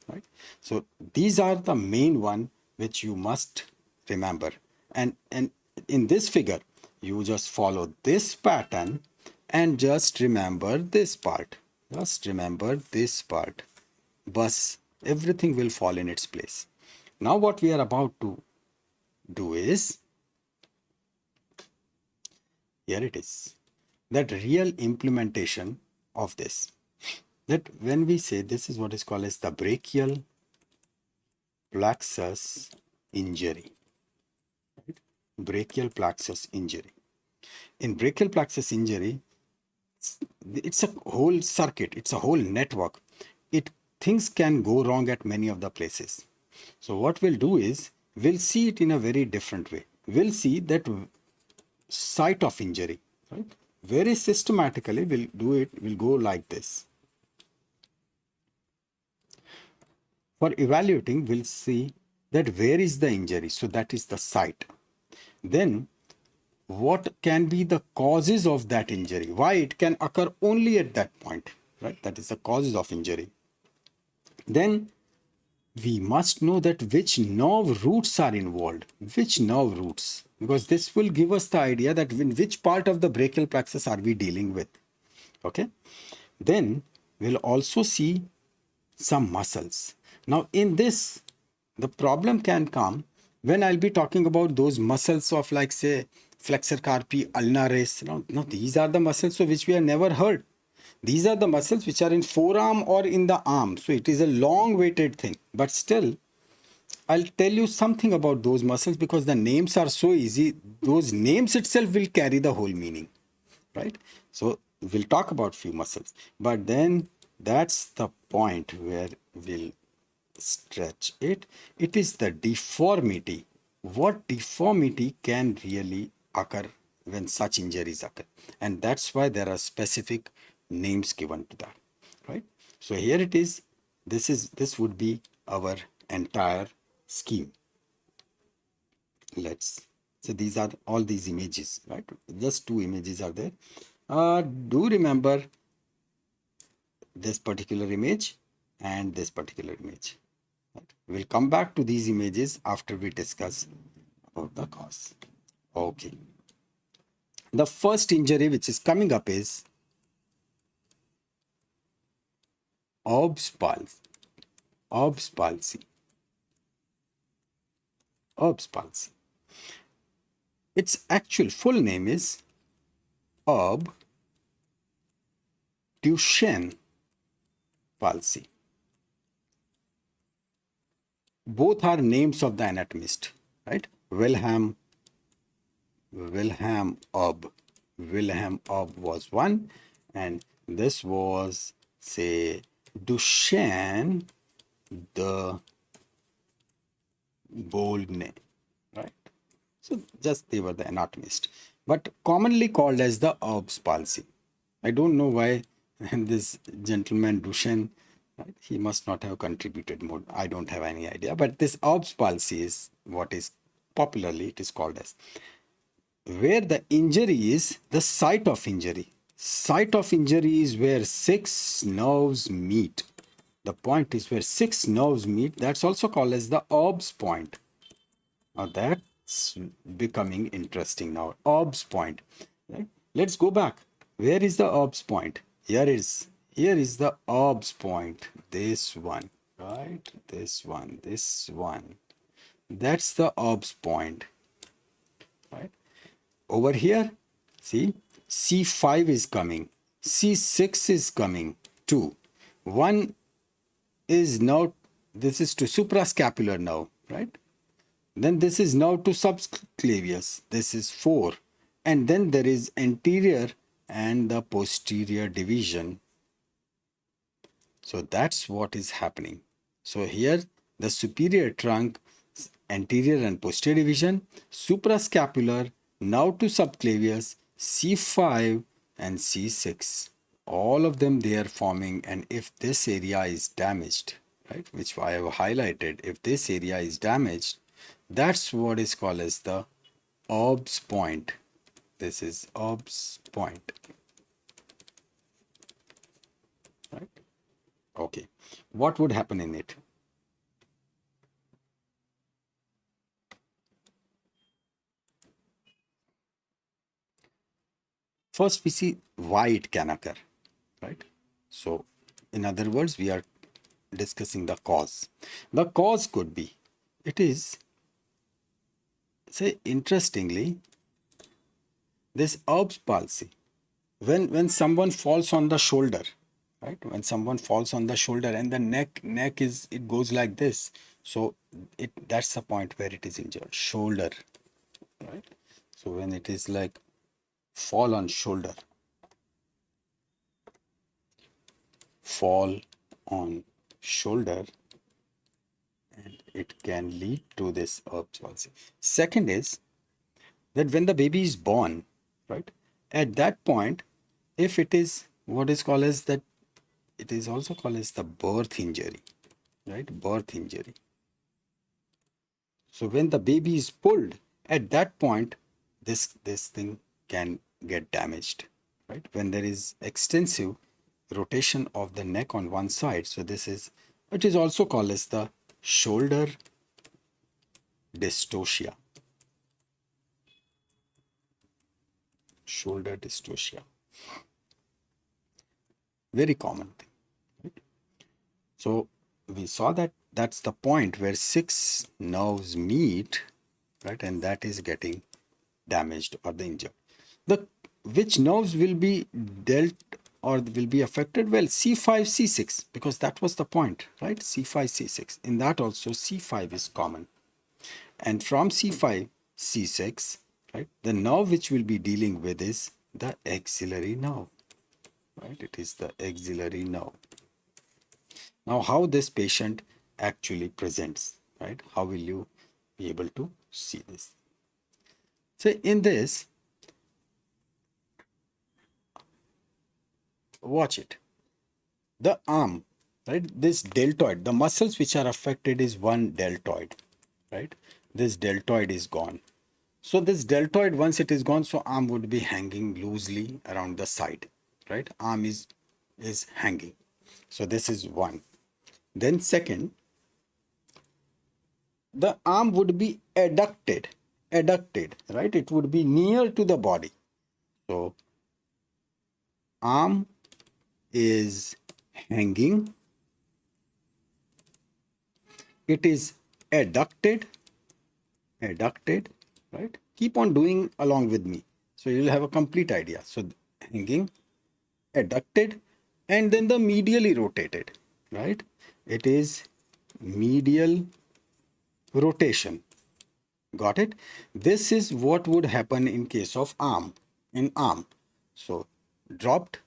Right? So these are the main one which you must remember. And in this figure, you just follow this pattern and just remember this part. Just remember this part. Bus, everything will fall in its place. Now what we are about to do is, here it is, that real implementation of this. That when we say this is what is called as the brachial plexus injury. Right? Brachial plexus injury. In brachial plexus injury, it's a whole circuit, it's a whole network. Things can go wrong at many of the places. So what we'll do is, we'll see it in a very different way. We'll see that site of injury, right? Very systematically, we'll do it, we'll go like this. For evaluating, we'll see that where is the injury, so that is the site. Then what can be the causes of that injury, why it can occur only at that point, right? That is the causes of injury. Then we must know that which nerve roots are involved, which nerve roots, because this will give us the idea that in which part of the brachial plexus are we dealing with. Okay. Then we'll also see some muscles. Now in this, the problem can come when I'll be talking about those muscles of, like, say, flexor carpi, ulnaris. Now these are the muscles of which we have never heard. These are the muscles which are in forearm or in the arm. So it is a long weighted thing. But still, I'll tell you something about those muscles, because the names are so easy. Those names itself will carry the whole meaning, right? So we'll talk about few muscles. But then that's the point where we'll stretch it. It is the deformity. What deformity can really occur when such injuries occur? And that's why there are specific names given to that, right? So here it is. This would be our entire scheme. So these are all these images, right? Just two images are there. Do remember this particular image and this particular image. Right? We'll come back to these images after we discuss about the cause. Okay. The first injury which is coming up is Ob's palsy. Ob's palsy. Ob's palsy. Its actual full name is Ob Duchenne palsy. Both are names of the anatomist, right? Wilhelm Ob. Wilhelm Ob was one, and this was, say, Duchenne the bold name, right? So just they were the anatomist, but commonly called as the Ob's palsy. I don't know why this gentleman Duchenne, right, he must not have contributed more. I don't have any idea, but this Ob's palsy is what is popularly it is called as. Where the injury is, the site of injury. Site of injury is where six nerves meet. The point is where six nerves meet. That's also called as the Ob's point. Now that's becoming interesting now. Ob's point. Right? Let's go back. Where is the Ob's point? Here is the Ob's point. This one, right? This one, this one. That's the Ob's point, right? Over here, see, C5 is coming, C6 is coming, 2. 1 is now, this is to suprascapular now, right? Then this is now to subclavius, this is 4. And then there is anterior and the posterior division. So that's what is happening. So here, the superior trunk, anterior and posterior division, suprascapular, now to subclavius, C5 and C6. All of them they are forming, and if this area is damaged, right, which I have highlighted, if this area is damaged, that's what is called as the Ob's point. This is Ob's point. Right? Okay. What would happen in it? First, we see why it can occur, right? So, in other words, we are discussing the cause. The cause could be, it is, say, interestingly, this Ob's palsy. When someone falls on the shoulder, right? When someone falls on the shoulder and the neck is, it goes like this. So that's the point where it is injured, shoulder, right? So when it is like fall on shoulder, fall on shoulder, and it can lead to this Ob's palsy. Second is that when the baby is born, right, at that point, if it is what is called as that, it is also called as the birth injury, right? Birth injury. So when the baby is pulled, at that point, this thing can get damaged, right? When there is extensive rotation of the neck on one side, so this is, it is also called as the shoulder dystocia. Shoulder dystocia. Very common thing. Right? So we saw that that's the point where six nerves meet, right? And that is getting damaged or the injured. The which nerves will be dealt or will be affected? Well, C5, C6, because that was the point, right? C5, C6. In that also C5 is common. And from C5, C6, right? The nerve which we'll be dealing with is the axillary nerve, right? It is the axillary nerve. Now, how this patient actually presents, right? How will you be able to see this? So in this, watch it. The arm, right? This deltoid, the muscles which are affected is one deltoid, right? This deltoid is gone. So this deltoid, once it is gone, so arm would be hanging loosely around the side, right? Arm is hanging. So this is one. Then second, the arm would be adducted, right? It would be near to the body. So arm is hanging It is adducted, right? Keep on doing along with me. So you'll have a complete idea. So hanging, adducted, and then the medially rotated, right? It is medial rotation. Got it? This is what would happen in case of arm, in arm. So dropped,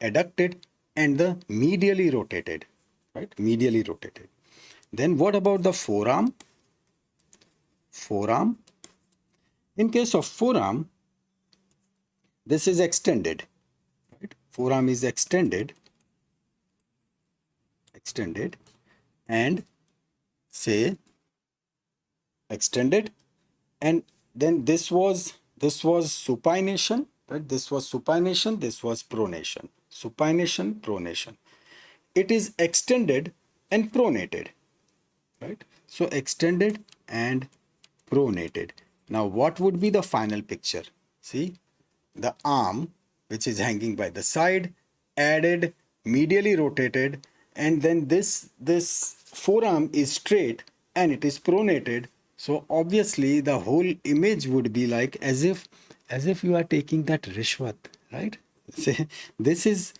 adducted, and the medially rotated, right? Medially rotated. Then what about the forearm? Forearm. In case of forearm, this is extended, right? Forearm is extended, and say extended, and then this was supination, right? This was supination, this was pronation. Supination, pronation. It is extended and pronated, right? So extended and pronated. Now what would be the final picture? See, the arm which is hanging by the side, added, medially rotated, and then this forearm is straight and it is pronated. So obviously the whole image would be like as if you are taking that rishwat, right? Say, this is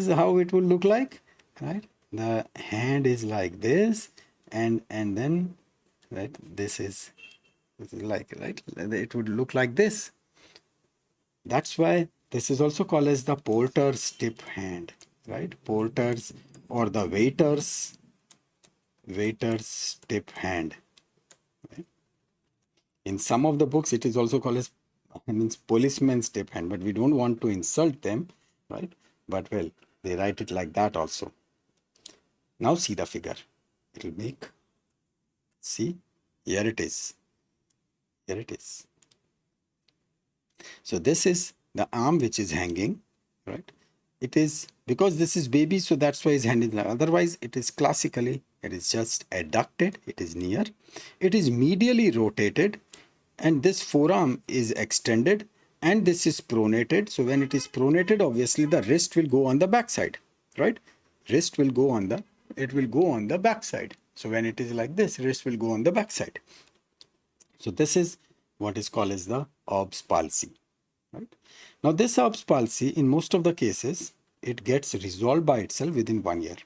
how it will look like, right? The hand is like this, and then, right, this is like, right, it would look like this. That's why this is also called as the porter's tip hand, right? Porter's, or the waiter's tip hand. Right? In some of the books, it is also called as, means, policeman's tip hand, but we don't want to insult them, right? But well, they write it like that also. Now see the figure. It will make, see, here it is. Here it is. So this is the arm which is hanging, right? It is, because this is baby, so that's why his hand is like. Otherwise, it is classically, it is just adducted, it is near, it is medially rotated, and this forearm is extended, and this is pronated. So when it is pronated, obviously the wrist will go on the back side, right? Wrist will go on the, it will go on the back side. So when it is like this, wrist will go on the back side. So this is what is called as the Orb's palsy. Right? Now this Orb's palsy, in most of the cases, it gets resolved by itself within 1 year.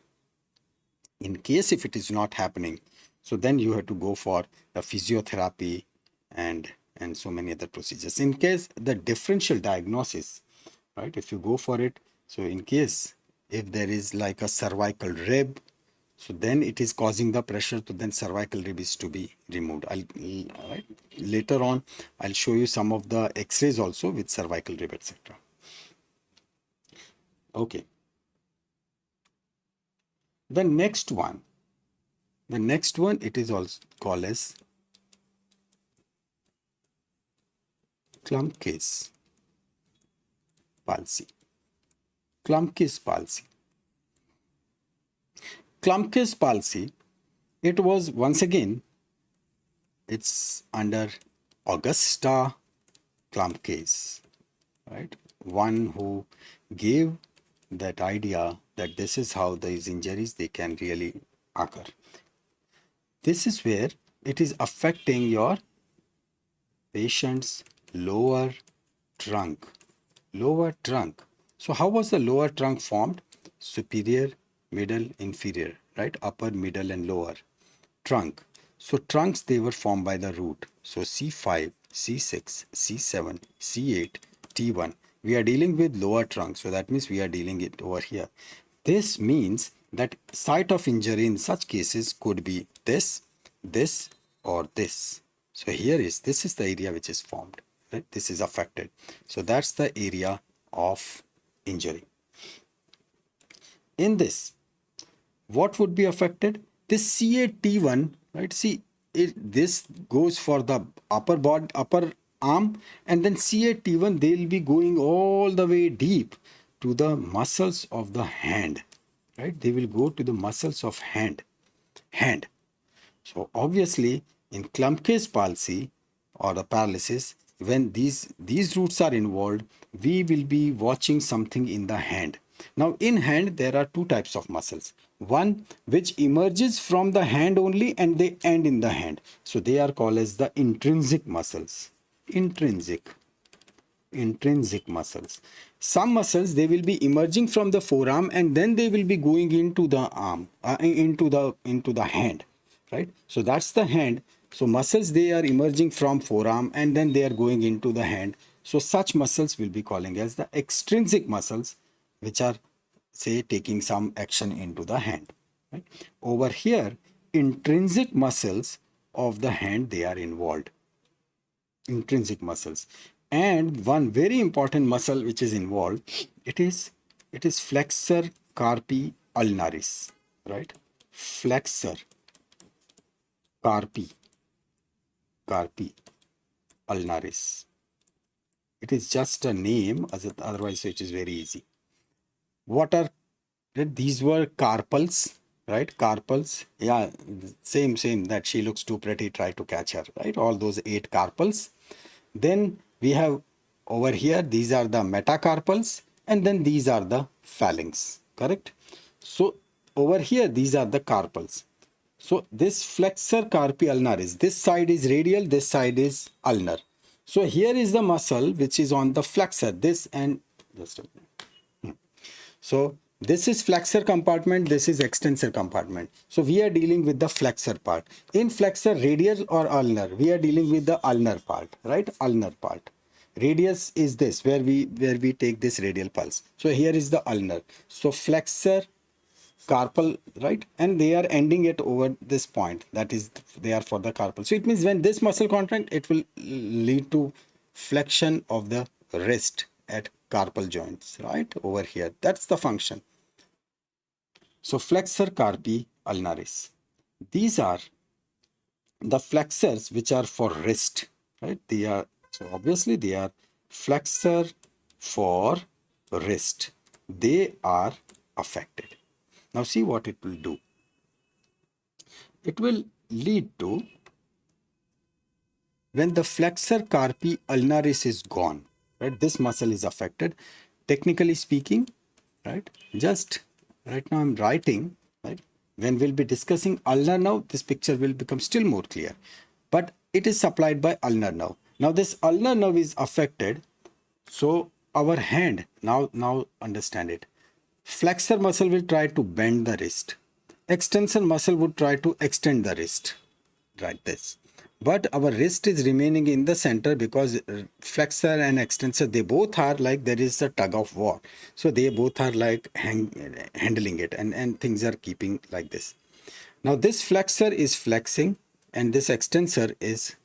In case if it is not happening, so then you have to go for the physiotherapy and so many other procedures. In case the differential diagnosis, right, if you go for it, so in case if there is like a cervical rib, so then it is causing the pressure, to then cervical rib is to be removed. Right, later on I'll show you some of the x-rays also with cervical rib, etc. Okay. The next one, it is also called as Klumpke's palsy. Klumpke's palsy. Klumpke's palsy, it was, once again, it's under Augusta Klumpke's, right? One who gave that idea that this is how these injuries, they can really occur. This is where it is affecting your patient's lower trunk. Lower trunk. So how was the lower trunk formed? Superior, middle, inferior, right? Upper, middle, and lower trunk. So trunks, they were formed by the root. So C5, C6, C7, C8, T1. We are dealing with lower trunk. So that means we are dealing it over here. This means that site of injury in such cases could be this, this, or this. So here is, this is the area which is formed, right? This is affected. So that's the area of injury. In this, what would be affected? This C8T1, right? See, this goes for the upper body, upper arm, and then C8T1, they'll be going all the way deep to the muscles of the hand, right? They will go to the muscles of hand. So obviously, in Klumpke's palsy or the paralysis, when these roots are involved, we will be watching something in the hand. Now in hand, there are two types of muscles. one which emerges from the hand only and they end in the hand. So they are called as the intrinsic muscles. Intrinsic muscles. Some muscles, they will be emerging from the forearm and then they will be going into the arm, into the hand, right? So that's the hand. So muscles, they are emerging from forearm and then they are going into the hand. So such muscles will be calling as the extrinsic muscles, which are, say, taking some action into the hand, right? Over here, intrinsic muscles of the hand, they are involved. Intrinsic muscles. And one very important muscle which is involved, it is flexor carpi ulnaris, right? Flexor carpi ulnaris. It is just a name, otherwise it is very easy. What are these? Were carpals, right? Carpals. Yeah, same. That she looks too pretty, try to catch her, right? All those 8 carpals. Then we have over here, these are the metacarpals, and then these are the phalanx, correct? So over here, these are the carpals. So this flexor carpi ulnaris, this side is radial, this side is ulnar. So here is the muscle which is on the flexor, this and just a minute. So this is flexor compartment, this is extensor compartment. So we are dealing with the flexor part. In flexor, radial or ulnar, we are dealing with the ulnar part, right? Ulnar part. Radius is this, where we take this radial pulse. So here is the ulnar. So flexor, carpal, right? And they are ending it over this point. That is, they are for the carpal. So it means when this muscle contract, it will lead to flexion of the wrist at carpal joints, right? Over here. That's the function. So flexor carpi ulnaris. These are the flexors which are for wrist, right? They are, so obviously they are flexor for wrist. They are affected. Now see what it will do. It will lead to, when the flexor carpi ulnaris is gone, right? This muscle is affected. Technically speaking, right? Just right now I'm writing, right? When we'll be discussing ulnar nerve, this picture will become still more clear. But it is supplied by ulnar nerve. Now this ulnar nerve is affected. So our hand, now understand it. Flexor muscle will try to bend the wrist. Extensor muscle would try to extend the wrist, like this. But our wrist is remaining in the center because flexor and extensor, they both are like, there is a tug of war. So they both are like handling it, and things are keeping like this. Now this flexor is flexing and this extensor is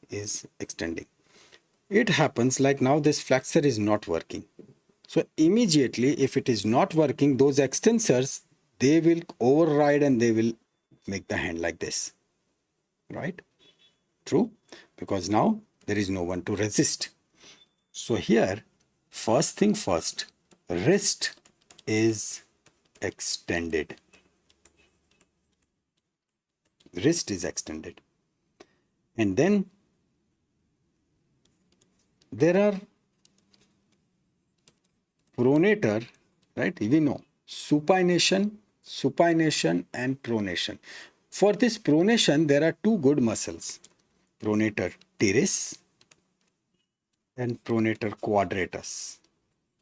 extending. It happens like now this flexor is not working. So immediately, if it is not working, those extensors, they will override and they will make the hand like this, right? True, because now there is no one to resist. So here, first thing first, wrist is extended. Wrist is extended. And then there are pronator, right? We know supination and pronation. For this pronation, there are 2 good muscles, pronator teres and pronator quadratus.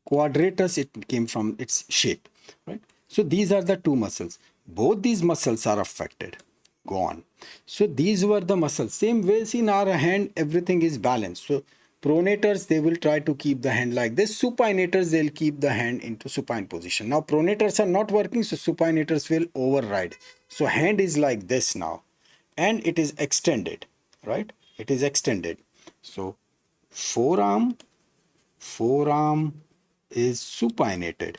Quadratus, it came from its shape, right? So these are the 2 muscles. Both these muscles are affected, gone. So these were the muscles. Same way, in our hand, everything is balanced. So pronators, they will try to keep the hand like this. Supinators, they'll keep the hand into supine position. Now pronators are not working, so supinators will override. So hand is like this now, and it is extended, right? It is extended. So forearm is supinated,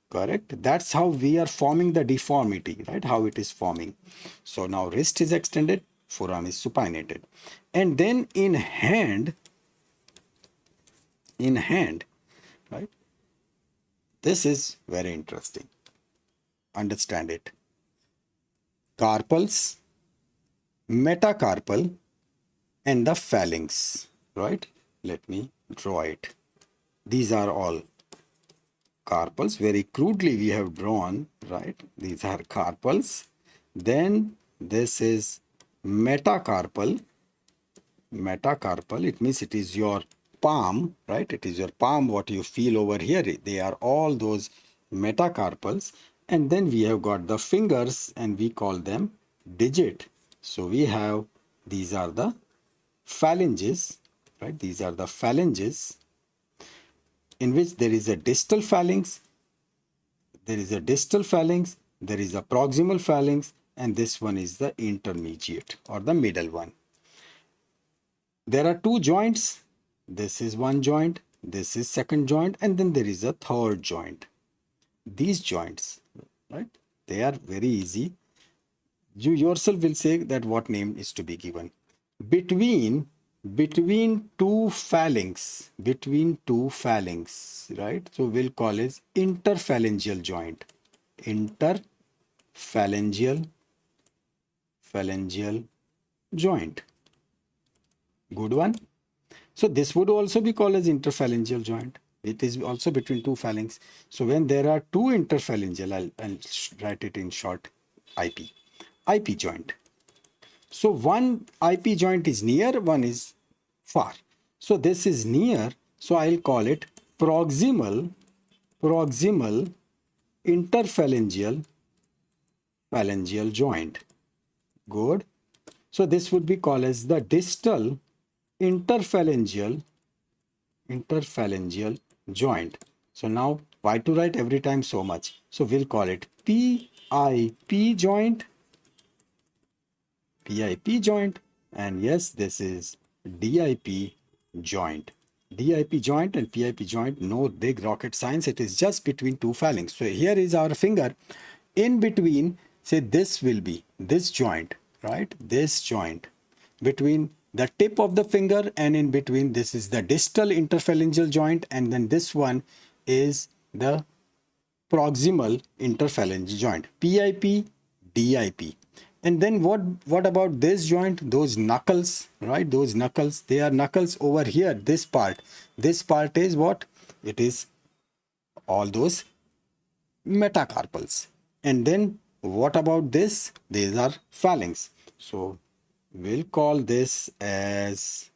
correct? That's how we are forming the deformity, right? How it is forming. So now wrist is extended, forearm is supinated. And then in hand, right? This is very interesting. Understand it. Carpals, metacarpal, and the phalanx, right? Let me draw it. These are all carpals. Very crudely we have drawn, right? These are carpals. Then this is metacarpal. Metacarpal, it means it is your palm, right? It is your palm, what you feel over here. They are all those metacarpals. And then we have got the fingers and we call them digit. So we have, these are the phalanges, right? These are the phalanges in which there is a distal phalanx, there is a distal phalanx, there is a proximal phalanx, and this one is the intermediate or the middle one. There are two joints. This is one joint, this is second joint, and then there is a third joint. These joints, right? They are very easy. You yourself will say that what name is to be given. Between two phalanx, right? So we'll call it interphalangeal joint. Interphalangeal joint. Good one. So this would also be called as interphalangeal joint. It is also between two phalanx. So when there are two interphalangeal, I'll write it in short, IP joint. So one IP joint is near, one is far. So this is near, so I'll call it proximal interphalangeal joint. Good. So this would be called as the distal interphalangeal joint. So now why to write every time so much? So we'll call it PIP joint, and yes, this is DIP joint. DIP joint and PIP joint, no big rocket science. It is just between two phalanx. So here is our finger. In between, say this will be this joint, right? This joint between the tip of the finger, and in between this is the distal interphalangeal joint, and then this one is the proximal interphalangeal joint, PIP, DIP. And then what about this joint? Those knuckles, right? Those knuckles, they are knuckles over here. This part is what? It is all those metacarpals. And then what about this? These are phalanx. So we'll call this as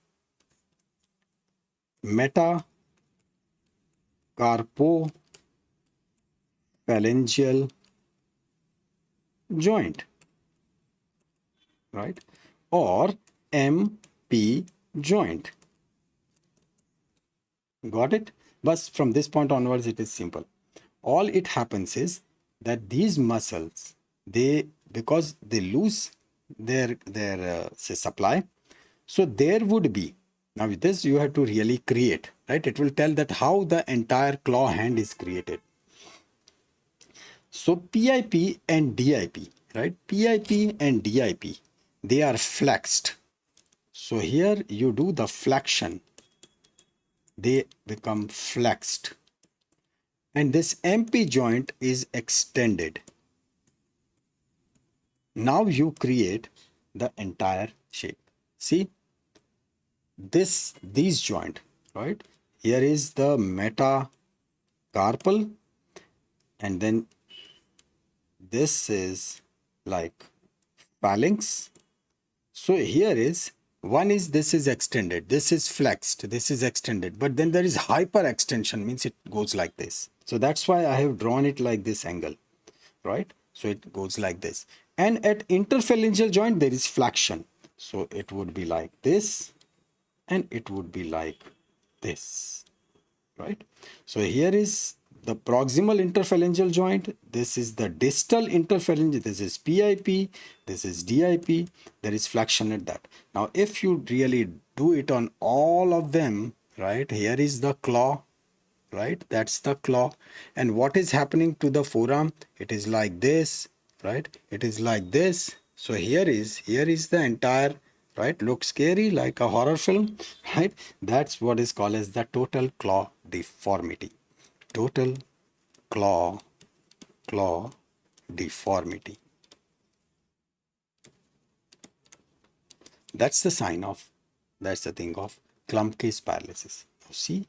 metacarpophalangeal joint, right? Or MP joint. Got it? But from this point onwards, it is simple. All it happens is that these muscles, because they lose their say supply, so there would be, now with this you have to really create, right? It will tell that how the entire claw hand is created. So PIP and DIP, right? PIP and DIP, they are flexed. So here you do the flexion, they become flexed, and this MP joint is extended. Now you create the entire shape. See these joint, right? Here is the metacarpal, and then this is like phalanx. So here is one is, this is extended, this is flexed, this is extended, but then there is hyperextension, means it goes like this. So that's why I have drawn it like this angle, right? So it goes like this. And at interphalangeal joint there is flexion. So it would be like this, and it would be like this, right? So here is the proximal interphalangeal joint, this is the distal interphalangeal, this is PIP, this is DIP, there is flexion at that. Now if you really do it on all of them, right, here is the claw, right, that's the claw, and what is happening to the forearm? It is like this, right, it is like this. So here is the entire, right, looks scary like a horror film, right? That's what is called as the total claw deformity. Total claw deformity. That's the sign of, that's the thing of clump case paralysis. See,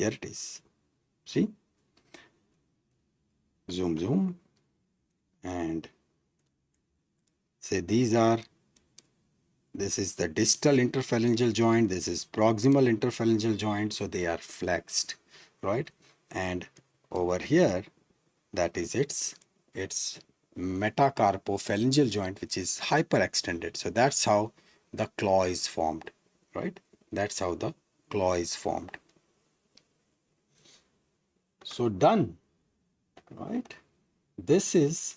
Here it is. See? Zoom, zoom. And say this is the distal interphalangeal joint, this is proximal interphalangeal joint, so they are flexed, right? And over here, that is its metacarpophalangeal joint, which is hyperextended. So that's how the claw is formed, right? That's how the claw is formed. So done, right? This is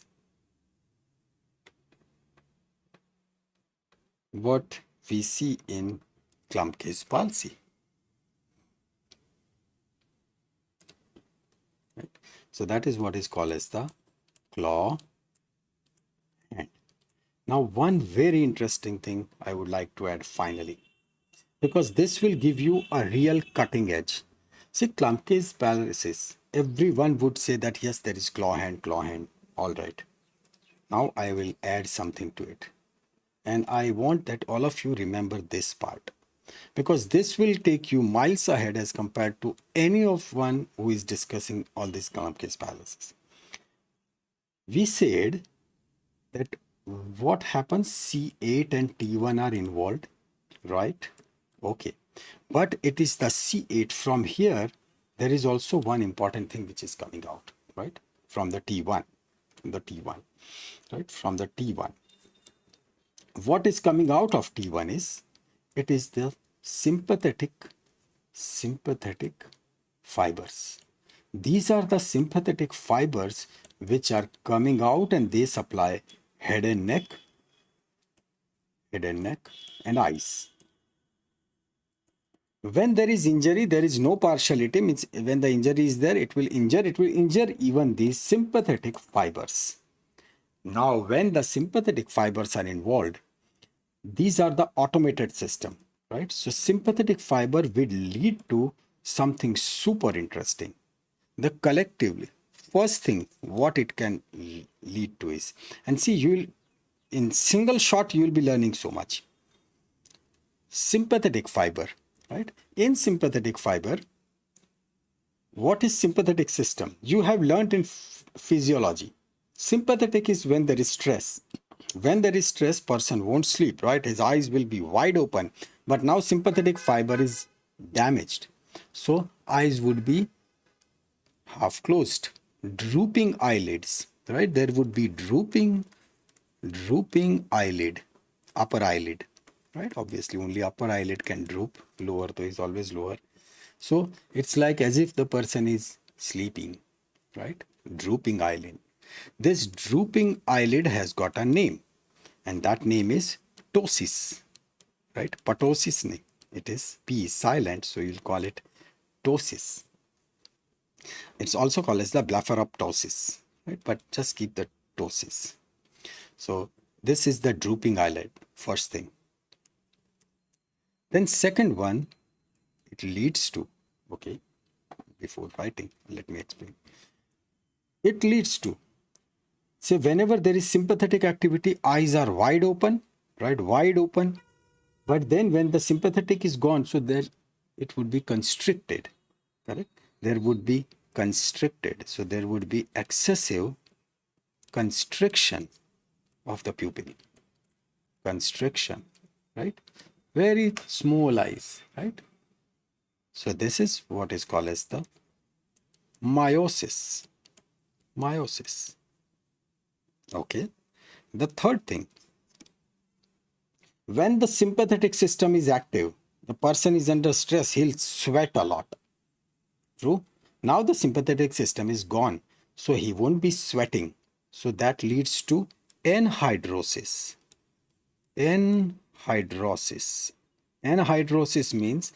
what we see in Klumpke's palsy. Right? So that is what is called as the claw hand. Now, one very interesting thing I would like to add finally, because this will give you a real cutting edge. See, Klumpke's paralysis, everyone would say that yes, there is claw hand, all right. Now I will add something to it. And I want that all of you remember this part, because this will take you miles ahead as compared to any of one who is discussing all this Klumpke's paralysis. We said that what happens, C8 and T1 are involved, right? Okay, but it is the C8 from here. There is also one important thing which is coming out, right? From the T1, right? From the T1. What is coming out of T1 is, it is the sympathetic fibers. These are the sympathetic fibers which are coming out, and they supply head and neck and eyes. When there is injury, there is no partiality, means when the injury is there, it will injure even these sympathetic fibers. Now, when the sympathetic fibers are involved, these are the automated system, right? So sympathetic fiber will lead to something super interesting. The collectively, first thing what it can lead to is, and see, you will, in single shot, you will be learning so much. Sympathetic fiber, right? In sympathetic fiber, what is sympathetic system? You have learned in physiology. Sympathetic is when there is stress. When there is stress, person won't sleep, right? His eyes will be wide open. But now sympathetic fiber is damaged. So eyes would be half closed. Drooping eyelids, right? There would be drooping eyelid, upper eyelid, right? Obviously only upper eyelid can droop, lower though is always lower. So it's like as if the person is sleeping, right? Drooping eyelid. This drooping eyelid has got a name, and that name is ptosis, right? Ptosis name. It is P is silent, so you'll call it ptosis. It's also called as the blepharoptosis, right? But just keep the ptosis. So this is the drooping eyelid, first thing. Then second one, it leads to, okay, before writing, let me explain. It leads to, say, whenever there is sympathetic activity, eyes are wide open, right? Wide open. But then when the sympathetic is gone, so there it would be constricted, correct? There would be constricted. So there would be excessive constriction of the pupil. Constriction, right? Very small eyes, right? So this is what is called as the miosis. Miosis. Okay. The third thing, when the sympathetic system is active, the person is under stress, he'll sweat a lot. True. Now the sympathetic system is gone, so he won't be sweating. So that leads to anhidrosis. Anhidrosis. Anhidrosis means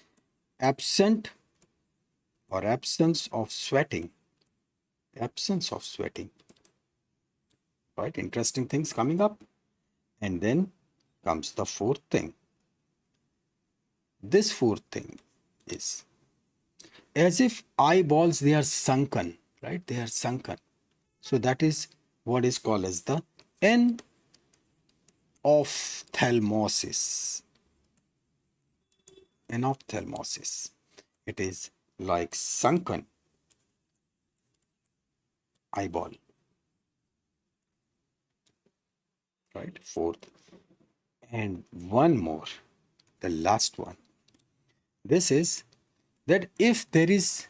absent or absence of sweating. Absence of sweating. Right? Interesting things coming up. And then comes the fourth thing. This fourth thing is as if eyeballs, they are sunken, right? They are sunken. So that is what is called as the anophthalmosis. Anophthalmosis. It is like sunken eyeball, right? Fourth. And one more, the last one. This is that if there is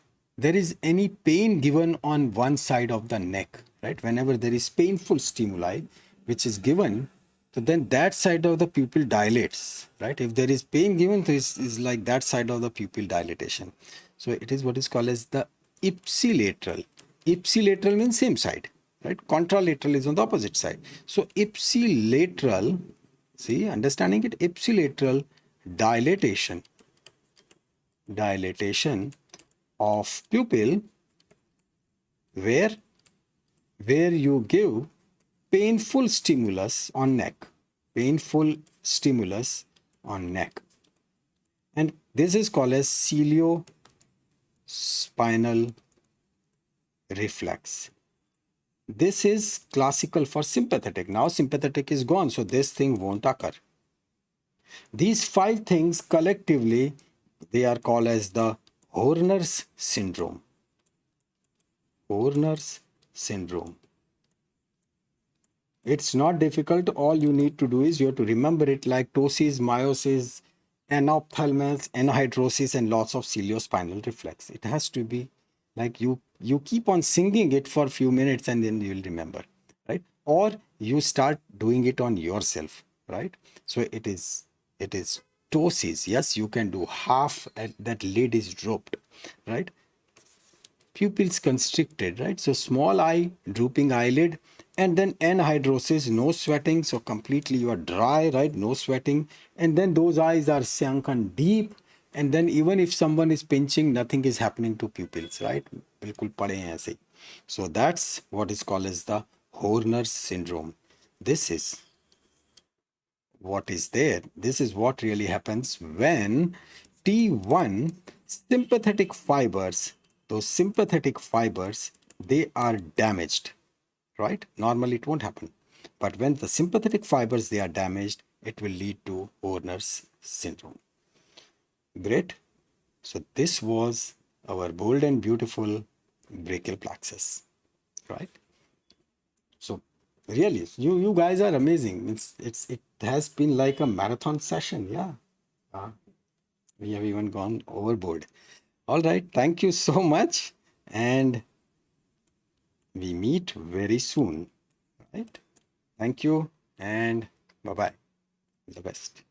any pain given on one side of the neck, right? Whenever there is painful stimuli which is given, so then that side of the pupil dilates, right? If there is pain given, so is like that side of the pupil dilatation. So it is what is called as the ipsilateral. Ipsilateral means same side, right? Contralateral is on the opposite side. So ipsilateral, see, understanding it, ipsilateral dilatation of pupil where you give painful stimulus on neck, and this is called as ciliospinal reflex. This is classical for sympathetic. Now sympathetic is gone, so this thing won't occur. These 5 things collectively, they are called as the Horner's syndrome. Horner's syndrome. It's not difficult. All you need to do is you have to remember it like ptosis, meiosis, anophthalmos, anhydrosis, and lots of ciliospinal reflex. It has to be like you keep on singing it for a few minutes and then you will remember, right? Or you start doing it on yourself, right? So it is ptosis. Yes, you can do half at that lid is dropped, right? Pupils constricted, right? So small eye, drooping eyelid, and then anhydrosis, no sweating. So completely you are dry, right? No sweating. And then those eyes are sunken deep. And then even if someone is pinching, nothing is happening to pupils, right? बिल्कुल पड़े हैं ऐसे. So that's what is called as the Horner's syndrome. This is what is there. This is what really happens when T1 sympathetic fibers, those sympathetic fibers, they are damaged, right? Normally it won't happen. But when the sympathetic fibers, they are damaged, it will lead to Horner's syndrome. Great. So this was our bold and beautiful brachial plexus, right? So really, you guys are amazing. It has been like a marathon session. Yeah. We have even gone overboard. All right. Thank you so much. And we meet very soon. Right. Thank you and bye bye. The best.